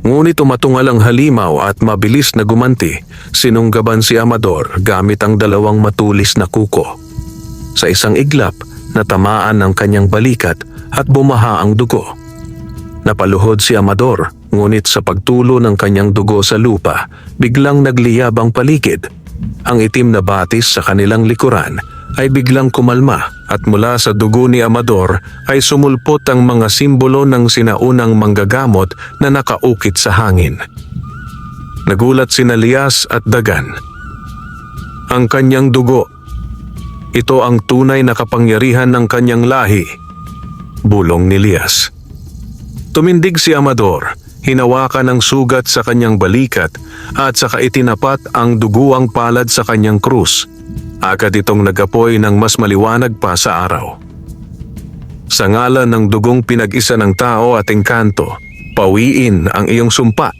Ngunit umatungal ang halimaw at mabilis na gumanti, sinunggaban si Amador gamit ang dalawang matulis na kuko. Sa isang iglap, natamaan ang kanyang balikat at bumaha ang dugo. Napaluhod si Amador, ngunit sa pagtulo ng kanyang dugo sa lupa, biglang nagliyab ang paligid. Ang itim na batis sa kanilang likuran ay biglang kumalma at mula sa dugo ni Amador ay sumulpot ang mga simbolo ng sinaunang manggagamot na nakaukit sa hangin. Nagulat sina Lias at Dagan. Ang kanyang dugo, ito ang tunay na kapangyarihan ng kanyang lahi, bulong ni Lias. Tumindig si Amador, hinawakan ang sugat sa kanyang balikat at saka itinapat ang duguang palad sa kanyang krus. Agad itong nagapoy ng mas maliwanag pa sa araw. Sa ngalan ng dugong pinag-isa ng tao at engkanto, pawiin ang iyong sumpa.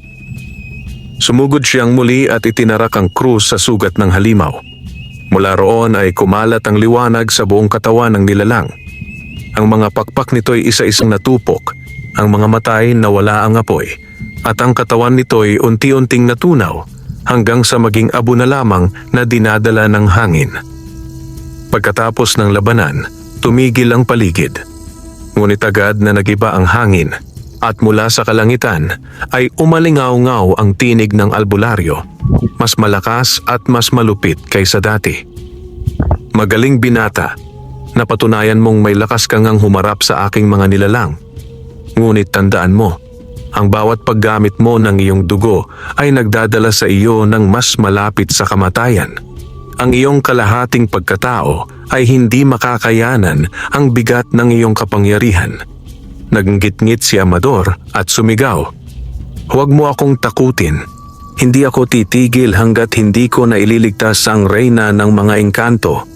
Sumugod siyang muli at itinarak ang krus sa sugat ng halimaw. Mula roon ay kumalat ang liwanag sa buong katawan ng nilalang. Ang mga pakpak nito'y isa-isang natupok, ang mga matay nawala ang apoy, at ang katawan nito'y unti-unting natunaw hanggang sa maging abo na lamang na dinadala ng hangin. Pagkatapos ng labanan, tumigil ang paligid. Ngunit agad na nagiba ang hangin at mula sa kalangitan ay umalingaw-ngaw ang tinig ng albularyo, mas malakas at mas malupit kaysa dati. Magaling binata, napatunayan mong may lakas kang ngang humarap sa aking mga nilalang. Ngunit tandaan mo, ang bawat paggamit mo ng iyong dugo ay nagdadala sa iyo ng mas malapit sa kamatayan. Ang iyong kalahating pagkatao ay hindi makakayanan ang bigat ng iyong kapangyarihan. Naggit-ngit si Amador at sumigaw. Huwag mo akong takutin. Hindi ako titigil hanggat hindi ko naililigtas ang reyna ng mga engkanto.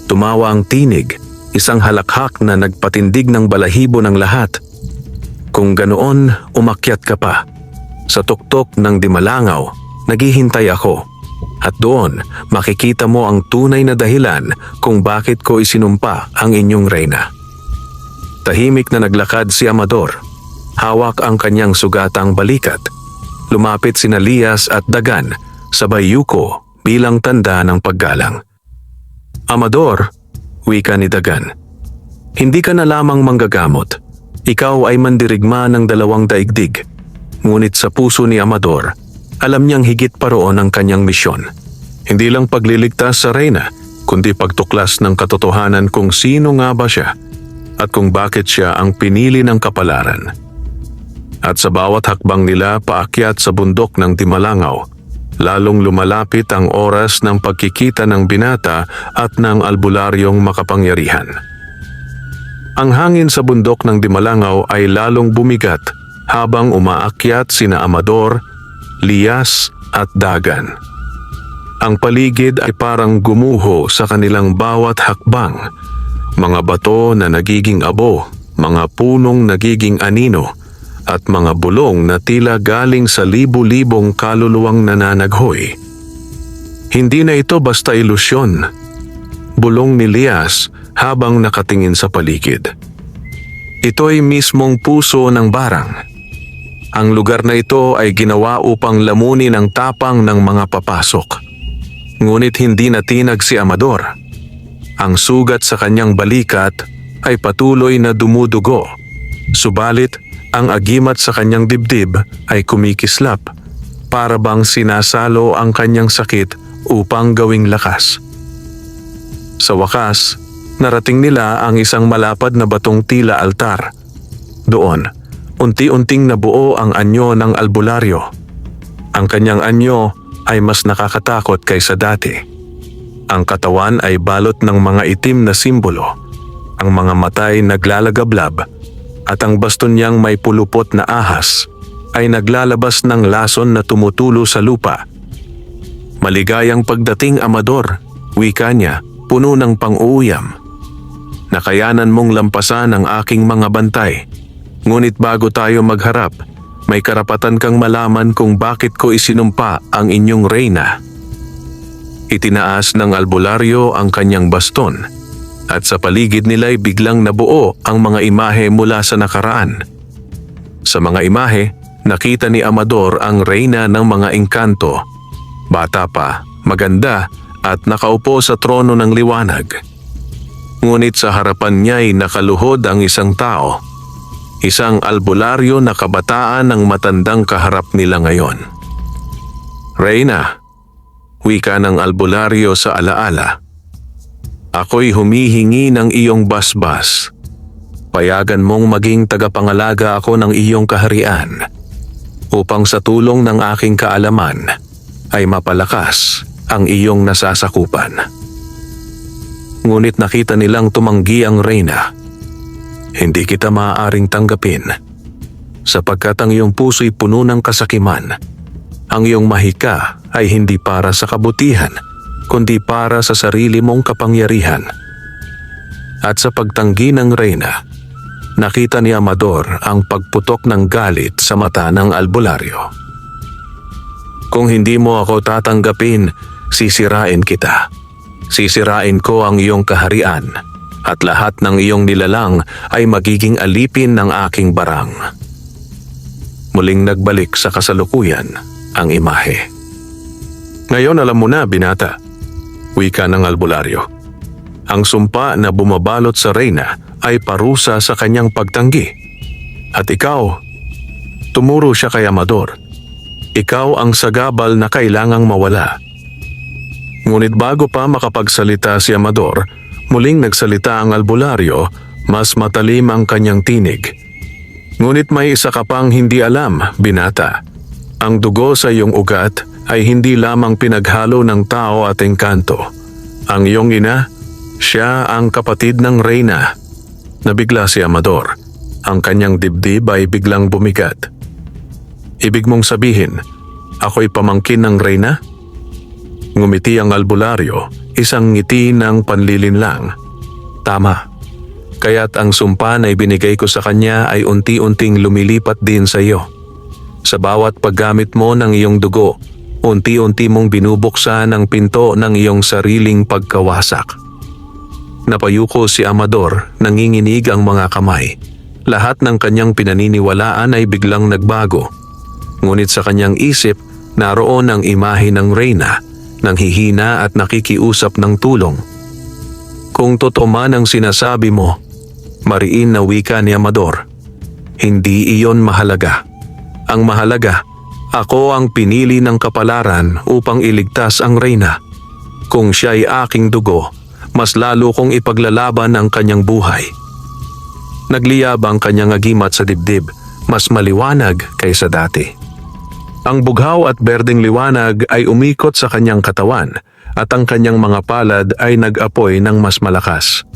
Tumawa ang tinig, isang halakhak na nagpatindig ng balahibo ng lahat. Kung ganoon, umakyat ka pa. Sa tuktok ng Dimalangaw, naghihintay ako. At doon, makikita mo ang tunay na dahilan kung bakit ko isinumpa ang inyong reyna. Tahimik na naglakad si Amador. Hawak ang kanyang sugatang balikat. Lumapit sina Lias at Dagan, sabay yuko bilang tanda ng paggalang. Amador, wika ni Dagan, hindi ka na lamang manggagamot. Ikaw ay mandirigma ng dalawang daigdig. Ngunit sa puso ni Amador, alam niyang higit pa roon ang kanyang misyon. Hindi lang pagliligtas sa reyna, kundi pagtuklas ng katotohanan kung sino nga ba siya at kung bakit siya ang pinili ng kapalaran. At sa bawat hakbang nila paakyat sa bundok ng Dimalangaw, lalong lumalapit ang oras ng pagkikita ng binata at ng albularyong makapangyarihan. Ang hangin sa bundok ng Dimalangaw ay lalong bumigat habang umaakyat sina Amador, Lias at Dagan. Ang paligid ay parang gumuho sa kanilang bawat hakbang. Mga bato na nagiging abo, mga punong nagiging anino, at mga bulong na tila galing sa libu-libong kaluluwang nananaghoy. Hindi na ito basta ilusyon. Bulong ni Lias habang nakatingin sa paligid. Ito'y mismong puso ng barang. Ang lugar na ito ay ginawa upang lamunin ang tapang ng mga papasok. Ngunit hindi natinag si Amador. Ang sugat sa kanyang balikat ay patuloy na dumudugo. Subalit, ang agimat sa kanyang dibdib ay kumikislap para bang sinasalo ang kanyang sakit upang gawing lakas. Sa wakas, narating nila ang isang malapad na batong tila altar. Doon, unti-unting nabuo ang anyo ng albularyo. Ang kanyang anyo ay mas nakakatakot kaysa dati. Ang katawan ay balot ng mga itim na simbolo. Ang mga matay naglalagablab at ang baston niyang may pulupot na ahas ay naglalabas ng lason na tumutulo sa lupa. Maligayang pagdating, Amador, wika niya, puno ng pang-uuyam. Nakayanan mong lampasan ang aking mga bantay. Ngunit bago tayo magharap, may karapatan kang malaman kung bakit ko isinumpa ang inyong reyna. Itinaas ng albularyo ang kanyang baston at sa paligid nila'y biglang nabuo ang mga imahe mula sa nakaraan. Sa mga imahe, nakita ni Amador ang reyna ng mga engkanto. Bata pa, maganda at nakaupo sa trono ng liwanag. Ngunit sa harapan niya'y nakaluhod ang isang tao. Isang albularyo na kabataan ng matandang kaharap nila ngayon. Reyna, wika ng albularyo sa alaala. Ako'y humihingi ng iyong basbas. Payagan mong maging tagapangalaga ako ng iyong kaharian upang sa tulong ng aking kaalaman ay mapalakas ang iyong nasasakupan. Ngunit nakita nilang tumanggi ang reyna. Hindi kita maaaring tanggapin sapagkat ang iyong puso'y puno ng kasakiman. Ang iyong mahika ay hindi para sa kabutihan, kundi para sa sarili mong kapangyarihan. At sa pagtanggi ng reyna, nakita ni Amador ang pagputok ng galit sa mata ng albularyo. Kung hindi mo ako tatanggapin, sisirain kita. Sisirain ko ang iyong kaharian at lahat ng iyong nilalang ay magiging alipin ng aking barang. Muling nagbalik sa kasalukuyan ang imahe. Ngayon alam mo na, binata, wika ng albularyo. Ang sumpa na bumabalot sa reyna ay parusa sa kanyang pagtanggi. At ikaw, tumuro siya kay Amador. Ikaw ang sagabal na kailangang mawala. Ngunit bago pa makapagsalita si Amador, muling nagsalita ang albularyo, mas matalim ang kanyang tinig. Ngunit may isa ka pang hindi alam, binata. Ang dugo sa iyong ugat ay hindi lamang pinaghalo ng tao at engkanto. Ang iyong ina, siya ang kapatid ng reyna. Nabigla si Amador. Ang kanyang dibdib ay biglang bumigat. Ibig mong sabihin, ako'y pamangkin ng reyna? Ngumiti ang albularyo, isang ngiti ng panlilinlang. Tama. Kaya't ang sumpa na ibinigay ko sa kanya ay unti-unting lumilipat din sa iyo. Sa bawat paggamit mo ng iyong dugo, unti-unti mong binubuksan ang pinto ng iyong sariling pagkawasak. Napayuko si Amador, nanginginig ang mga kamay. Lahat ng kanyang pinaniniwalaan ay biglang nagbago. Ngunit sa kanyang isip, naroon ang imahe ng reyna, nanghihina at nakikiusap ng tulong. Kung totoo man ang sinasabi mo, mariin na wika ni Amador, hindi iyon mahalaga. Ang mahalaga, ako ang pinili ng kapalaran upang iligtas ang reyna. Kung siya'y aking dugo, mas lalo kong ipaglalaban ang kanyang buhay. Nagliyab ang kanyang agimat sa dibdib, mas maliwanag kaysa dati. Ang bughaw at berdeng liwanag ay umikot sa kanyang katawan at ang kanyang mga palad ay nag-apoy ng mas malakas.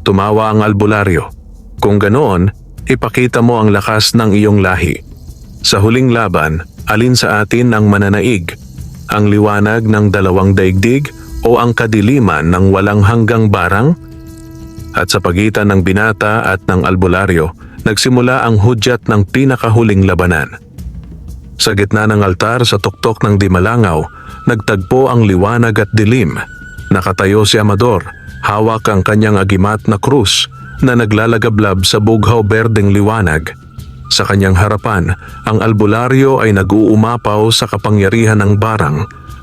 Tumawa ang albularyo. Kung ganoon, ipakita mo ang lakas ng iyong lahi. Sa huling laban, alin sa atin ang mananaig? Ang liwanag ng dalawang daigdig o ang kadiliman ng walang hanggang barang? At sa pagitan ng binata at ng albularyo, nagsimula ang hudyat ng pinakahuling labanan. Sa gitna ng altar sa tuktok ng Dimalangaw, nagtagpo ang liwanag at dilim. Nakatayo si Amador, hawak ang kanyang agimat na krus na naglalagablab sa bughaw berdeng liwanag. Sa kanyang harapan, ang albularyo ay nag-uumapaw sa kapangyarihan ng barang.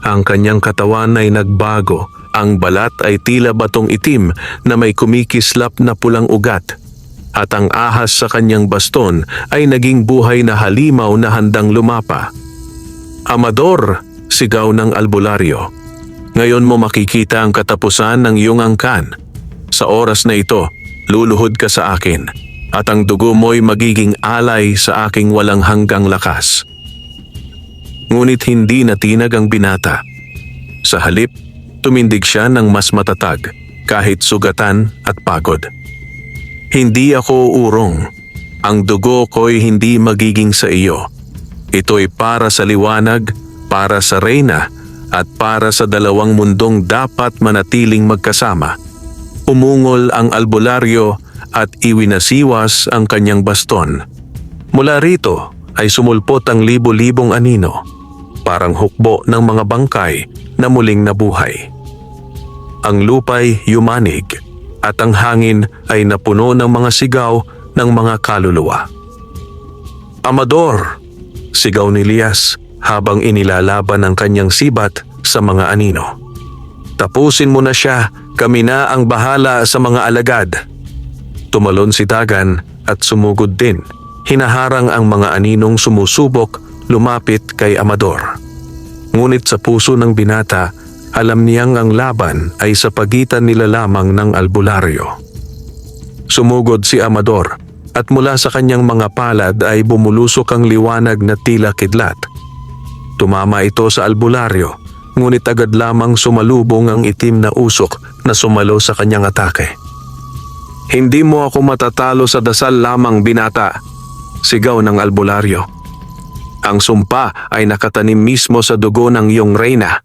Ang kanyang katawan ay nagbago. Ang balat ay tila batong itim na may kumikislap na pulang ugat. At ang ahas sa kanyang baston ay naging buhay na halimaw na handang lumapa. Amador, sigaw ng albularyo. Ngayon mo makikita ang katapusan ng iyong angkan. Sa oras na ito, luluhod ka sa akin, at ang dugo mo'y magiging alay sa aking walang hanggang lakas. Ngunit hindi natinag ang binata. Sa halip, tumindig siya ng mas matatag, kahit sugatan at pagod. Hindi ako urong. Ang dugo ko'y hindi magiging sa iyo. Ito'y para sa liwanag, para sa reyna, at para sa dalawang mundong dapat manatiling magkasama. Umungol ang albularyo at iwinasiwas ang kanyang baston. Mula rito ay sumulpot ang libo-libong anino, parang hukbo ng mga bangkay na muling nabuhay. Ang lupa'y yumanig at ang hangin ay napuno ng mga sigaw ng mga kaluluwa. Amador! Sigaw ni Lias habang inilalaban ang kanyang sibat sa mga anino. Tapusin mo na siya, kami na ang bahala sa mga alagad. Tumalon si Dagan at sumugod din. Hinaharang ang mga aninong sumusubok lumapit kay Amador. Ngunit sa puso ng binata, alam niyang ang laban ay sa pagitan nila lamang ng albularyo. Sumugod si Amador at mula sa kanyang mga palad ay bumulusok ang liwanag na tila kidlat. Tumama ito sa albularyo, ngunit agad lamang sumalubong ang itim na usok na sumalo sa kanyang atake. Hindi mo ako matatalo sa dasal lamang, binata, sigaw ng albularyo. Ang sumpa ay nakatanim mismo sa dugo ng iyong reyna.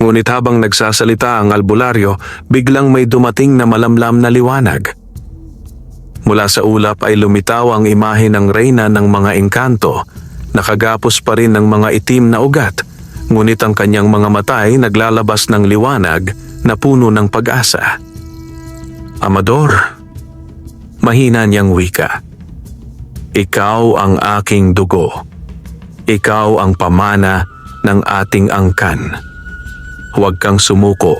Ngunit habang nagsasalita ang albularyo, biglang may dumating na malamlam na liwanag. Mula sa ulap ay lumitaw ang imahe ng reyna ng mga engkanto. Nakagapos pa rin ng mga itim na ugat, ngunit ang kanyang mga mata ay naglalabas ng liwanag na puno ng pag-asa. Amador, mahina niyang wika. Ikaw ang aking dugo. Ikaw ang pamana ng ating angkan. Huwag kang sumuko.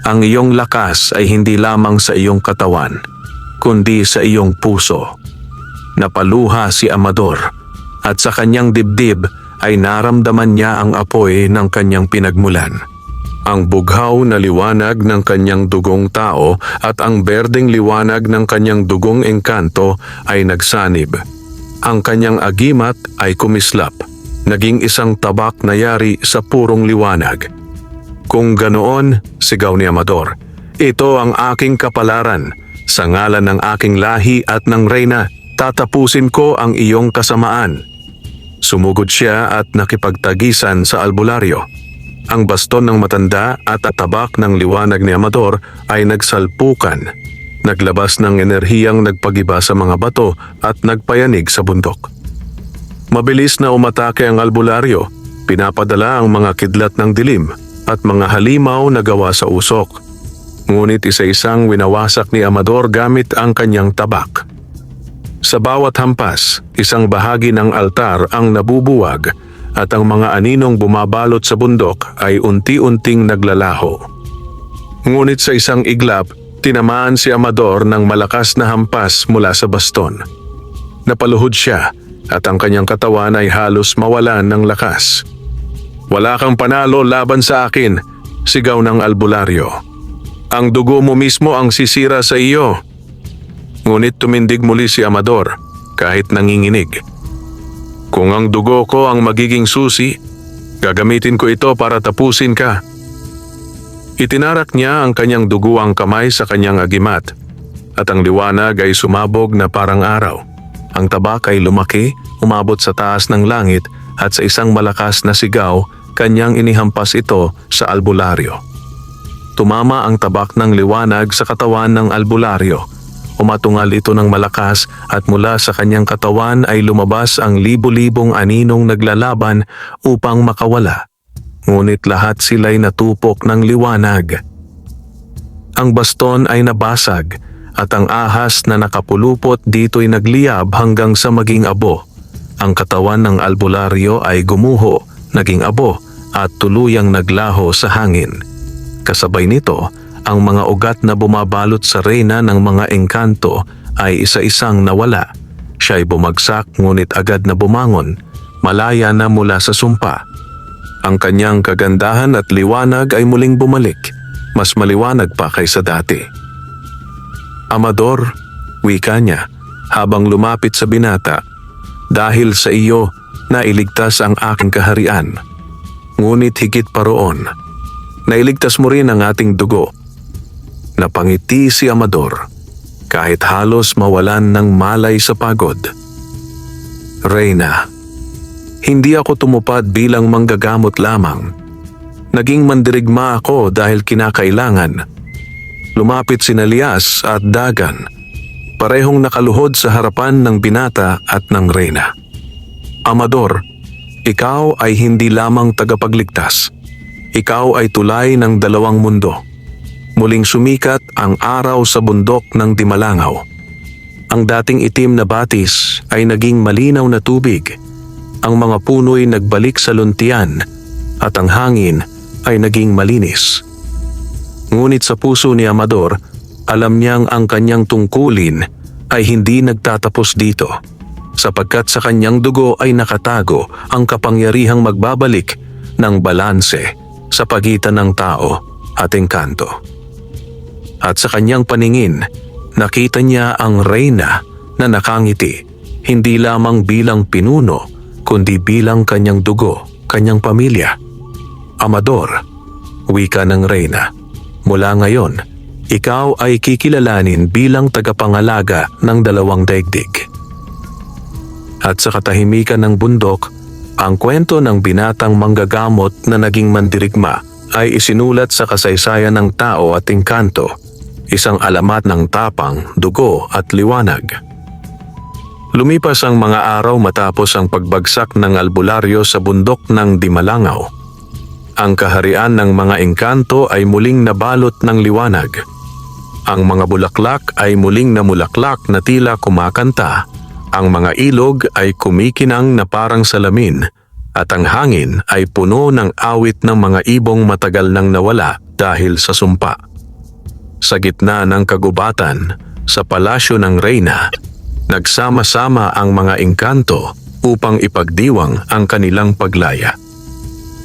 Ang iyong lakas ay hindi lamang sa iyong katawan, kundi sa iyong puso. Napaluha si Amador at sa kanyang dibdib ay naramdaman niya ang apoy ng kanyang pinagmulan. Ang bughaw na liwanag ng kanyang dugong tao at ang berdeng liwanag ng kanyang dugong engkanto ay nagsanib. Ang kanyang agimat ay kumislap, naging isang tabak na yari sa purong liwanag. Kung ganoon, sigaw ni Amador, ito ang aking kapalaran. Sa ngalan ng aking lahi at ng reyna, tatapusin ko ang iyong kasamaan. Sumugod siya at nakipagtagisan sa albularyo. Ang baston ng matanda at tabak ng liwanag ni Amador ay nagsalpukan. Naglabas ng enerhiyang nagpagiba sa mga bato at nagpayanig sa bundok. Mabilis na umatake ang albularyo, pinapadala ang mga kidlat ng dilim at mga halimaw na gawa sa usok. Ngunit isa-isang winawasak ni Amador gamit ang kanyang tabak. Sa bawat hampas, isang bahagi ng altar ang nabubuwag at ang mga aninong bumabalot sa bundok ay unti-unting naglalaho. Ngunit sa isang iglap, tinamaan si Amador ng malakas na hampas mula sa baston. Napaluhod siya at ang kanyang katawan ay halos mawalan ng lakas. Wala kang panalo laban sa akin, sigaw ng albularyo. Ang dugo mo mismo ang sisira sa iyo. Ngunit tumindig muli si Amador kahit nanginginig. Kung ang dugo ko ang magiging susi, gagamitin ko ito para tapusin ka. Itinarak niya ang kanyang duguang kamay sa kanyang agimat at ang liwanag ay sumabog na parang araw. Ang tabak ay lumaki, umabot sa taas ng langit at sa isang malakas na sigaw, kanyang inihampas ito sa albularyo. Tumama ang tabak ng liwanag sa katawan ng albularyo. Umatungal ito ng malakas at mula sa kanyang katawan ay lumabas ang libo-libong aninong naglalaban upang makawala. Ngunit lahat sila'y natupok ng liwanag. Ang baston ay nabasag at ang ahas na nakapulupot dito'y nagliyab hanggang sa maging abo. Ang katawan ng albularyo ay gumuho, naging abo at tuluyang naglaho sa hangin. Kasabay nito, ang mga ugat na bumabalot sa reyna ng mga engkanto ay isa-isang nawala. Siya'y bumagsak ngunit agad na bumangon, malaya na mula sa sumpa. Ang kanyang kagandahan at liwanag ay muling bumalik, mas maliwanag pa kaysa dati. Amador, wika niya habang lumapit sa binata, dahil sa iyo nailigtas ang aking kaharian. Ngunit higit pa roon, nailigtas mo rin ang ating dugo. Napangiti si Amador kahit halos mawalan ng malay sa pagod. Reyna, hindi ako tumupad bilang manggagamot lamang. Naging mandirigma ako dahil kinakailangan. Lumapit sina Lias at Dagan, parehong nakaluhod sa harapan ng binata at ng reyna. Amador, ikaw ay hindi lamang tagapagligtas. Ikaw ay tulay ng dalawang mundo. Muling sumikat ang araw sa bundok ng Dimalangaw. Ang dating itim na batis ay naging malinaw na tubig. Ang mga puno'y nagbalik sa luntian at ang hangin ay naging malinis. Ngunit sa puso ni Amador, alam niyang ang kanyang tungkulin ay hindi nagtatapos dito, sapagkat sa kanyang dugo ay nakatago ang kapangyarihang magbabalik ng balanse sa pagitan ng tao at engkanto. At sa kanyang paningin, nakita niya ang reyna na nakangiti, hindi lamang bilang pinuno, kundi bilang kanyang dugo, kanyang pamilya. Amador, wika ng reyna, mula ngayon, ikaw ay kikilalanin bilang tagapangalaga ng dalawang daigdig. At sa katahimikan ng bundok, ang kwento ng binatang manggagamot na naging mandirigma ay isinulat sa kasaysayan ng tao at engkanto, isang alamat ng tapang, dugo at liwanag. Lumipas ang mga araw matapos ang pagbagsak ng albularyo sa bundok ng Dimalangaw. Ang kaharian ng mga engkanto ay muling nabalot ng liwanag. Ang mga bulaklak ay muling namulaklak na tila kumakanta. Ang mga ilog ay kumikinang na parang salamin at ang hangin ay puno ng awit ng mga ibong matagal nang nawala dahil sa sumpa. Sa gitna ng kagubatan, sa palasyo ng Reyna, nagsama-sama ang mga engkanto upang ipagdiwang ang kanilang paglaya.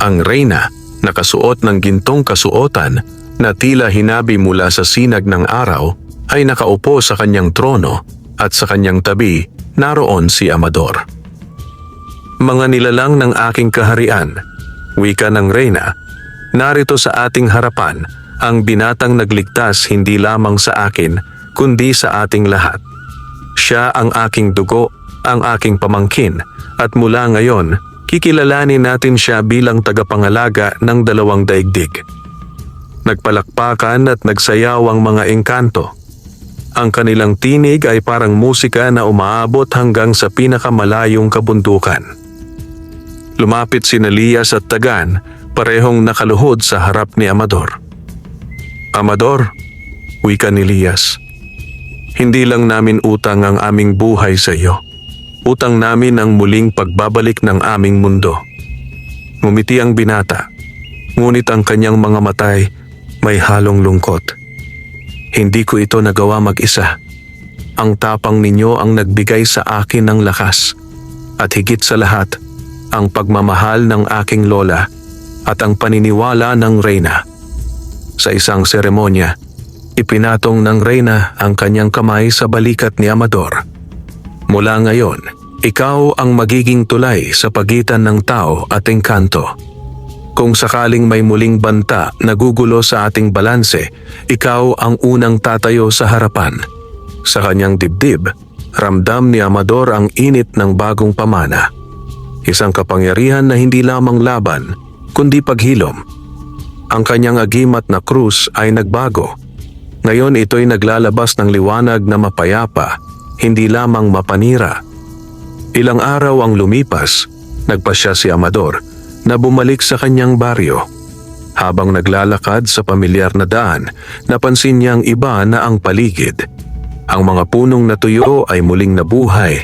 Ang Reyna, nakasuot ng gintong kasuotan na tila hinabi mula sa sinag ng araw, ay nakaupo sa kanyang trono at sa kanyang tabi naroon si Amador. Mga nilalang ng aking kaharian, wika ng Reyna, narito sa ating harapan ang binatang nagligtas hindi lamang sa akin kundi sa ating lahat. Siya ang aking dugo, ang aking pamangkin, at mula ngayon, kikilalanin natin siya bilang tagapangalaga ng dalawang daigdig. Nagpalakpakan at nagsayaw ang mga engkanto. Ang kanilang tinig ay parang musika na umaabot hanggang sa pinakamalayong kabundukan. Lumapit sina Lias at Tagan, parehong nakaluhod sa harap ni Amador. Amador, wika ni Lias, hindi lang namin utang ang aming buhay sa iyo. Utang namin ang muling pagbabalik ng aming mundo. Ngumiti ang binata, ngunit ang kanyang mga matay may halong lungkot. Hindi ko ito nagawa mag-isa. Ang tapang ninyo ang nagbigay sa akin ng lakas. At higit sa lahat, ang pagmamahal ng aking lola at ang paniniwala ng Reyna. Sa isang seremonya, ipinatong ng Reyna ang kanyang kamay sa balikat ni Amador. Mula ngayon, ikaw ang magiging tulay sa pagitan ng tao at engkanto. Kung sakaling may muling banta na gugulo sa ating balanse, ikaw ang unang tatayo sa harapan. Sa kanyang dibdib, ramdam ni Amador ang init ng bagong pamana. Isang kapangyarihan na hindi lamang laban, kundi paghilom. Ang kanyang agimat na krus ay nagbago. Ngayon ito'y naglalabas ng liwanag na mapayapa, hindi lamang mapanira. Ilang araw ang lumipas, nagpasya si Amador na bumalik sa kanyang baryo. Habang naglalakad sa pamilyar na daan, napansin niyang iba na ang paligid. Ang mga punong natuyo ay muling nabuhay,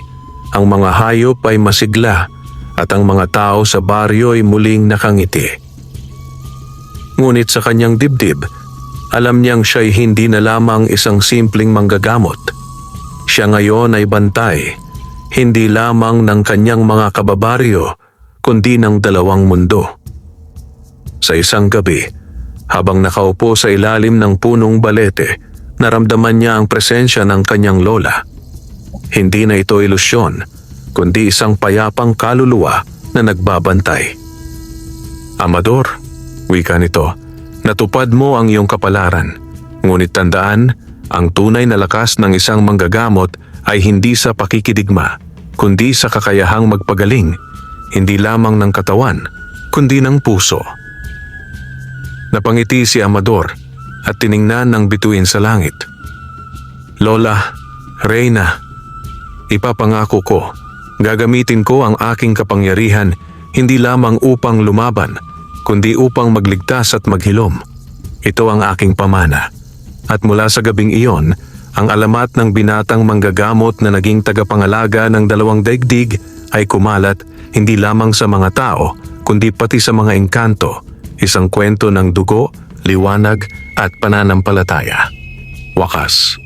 ang mga hayop ay masigla, at ang mga tao sa baryo ay muling nakangiti. Ngunit sa kanyang dibdib, alam niyang siya'y hindi na lamang isang simpleng manggagamot. Siya ngayon ay bantay, hindi lamang ng kanyang mga kababaryo, kundi ng dalawang mundo. Sa isang gabi, habang nakaupo sa ilalim ng punong balete, naramdaman niya ang presensya ng kanyang lola. Hindi na ito ilusyon, kundi isang payapang kaluluwa na nagbabantay. Amador, wika nito, natupad mo ang iyong kapalaran. Ngunit tandaan, ang tunay na lakas ng isang manggagamot ay hindi sa pakikidigma, kundi sa kakayahang magpagaling, hindi lamang ng katawan, kundi ng puso. Napangiti si Amador at tiningnan ng bituin sa langit. Lola, Reyna, ipapangako ko, gagamitin ko ang aking kapangyarihan hindi lamang upang lumaban, kundi upang magligtas at maghilom. Ito ang aking pamana. At mula sa gabing iyon, ang alamat ng binatang manggagamot na naging tagapangalaga ng dalawang daigdig ay kumalat hindi lamang sa mga tao, kundi pati sa mga engkanto, isang kwento ng dugo, liwanag at pananampalataya. Wakas.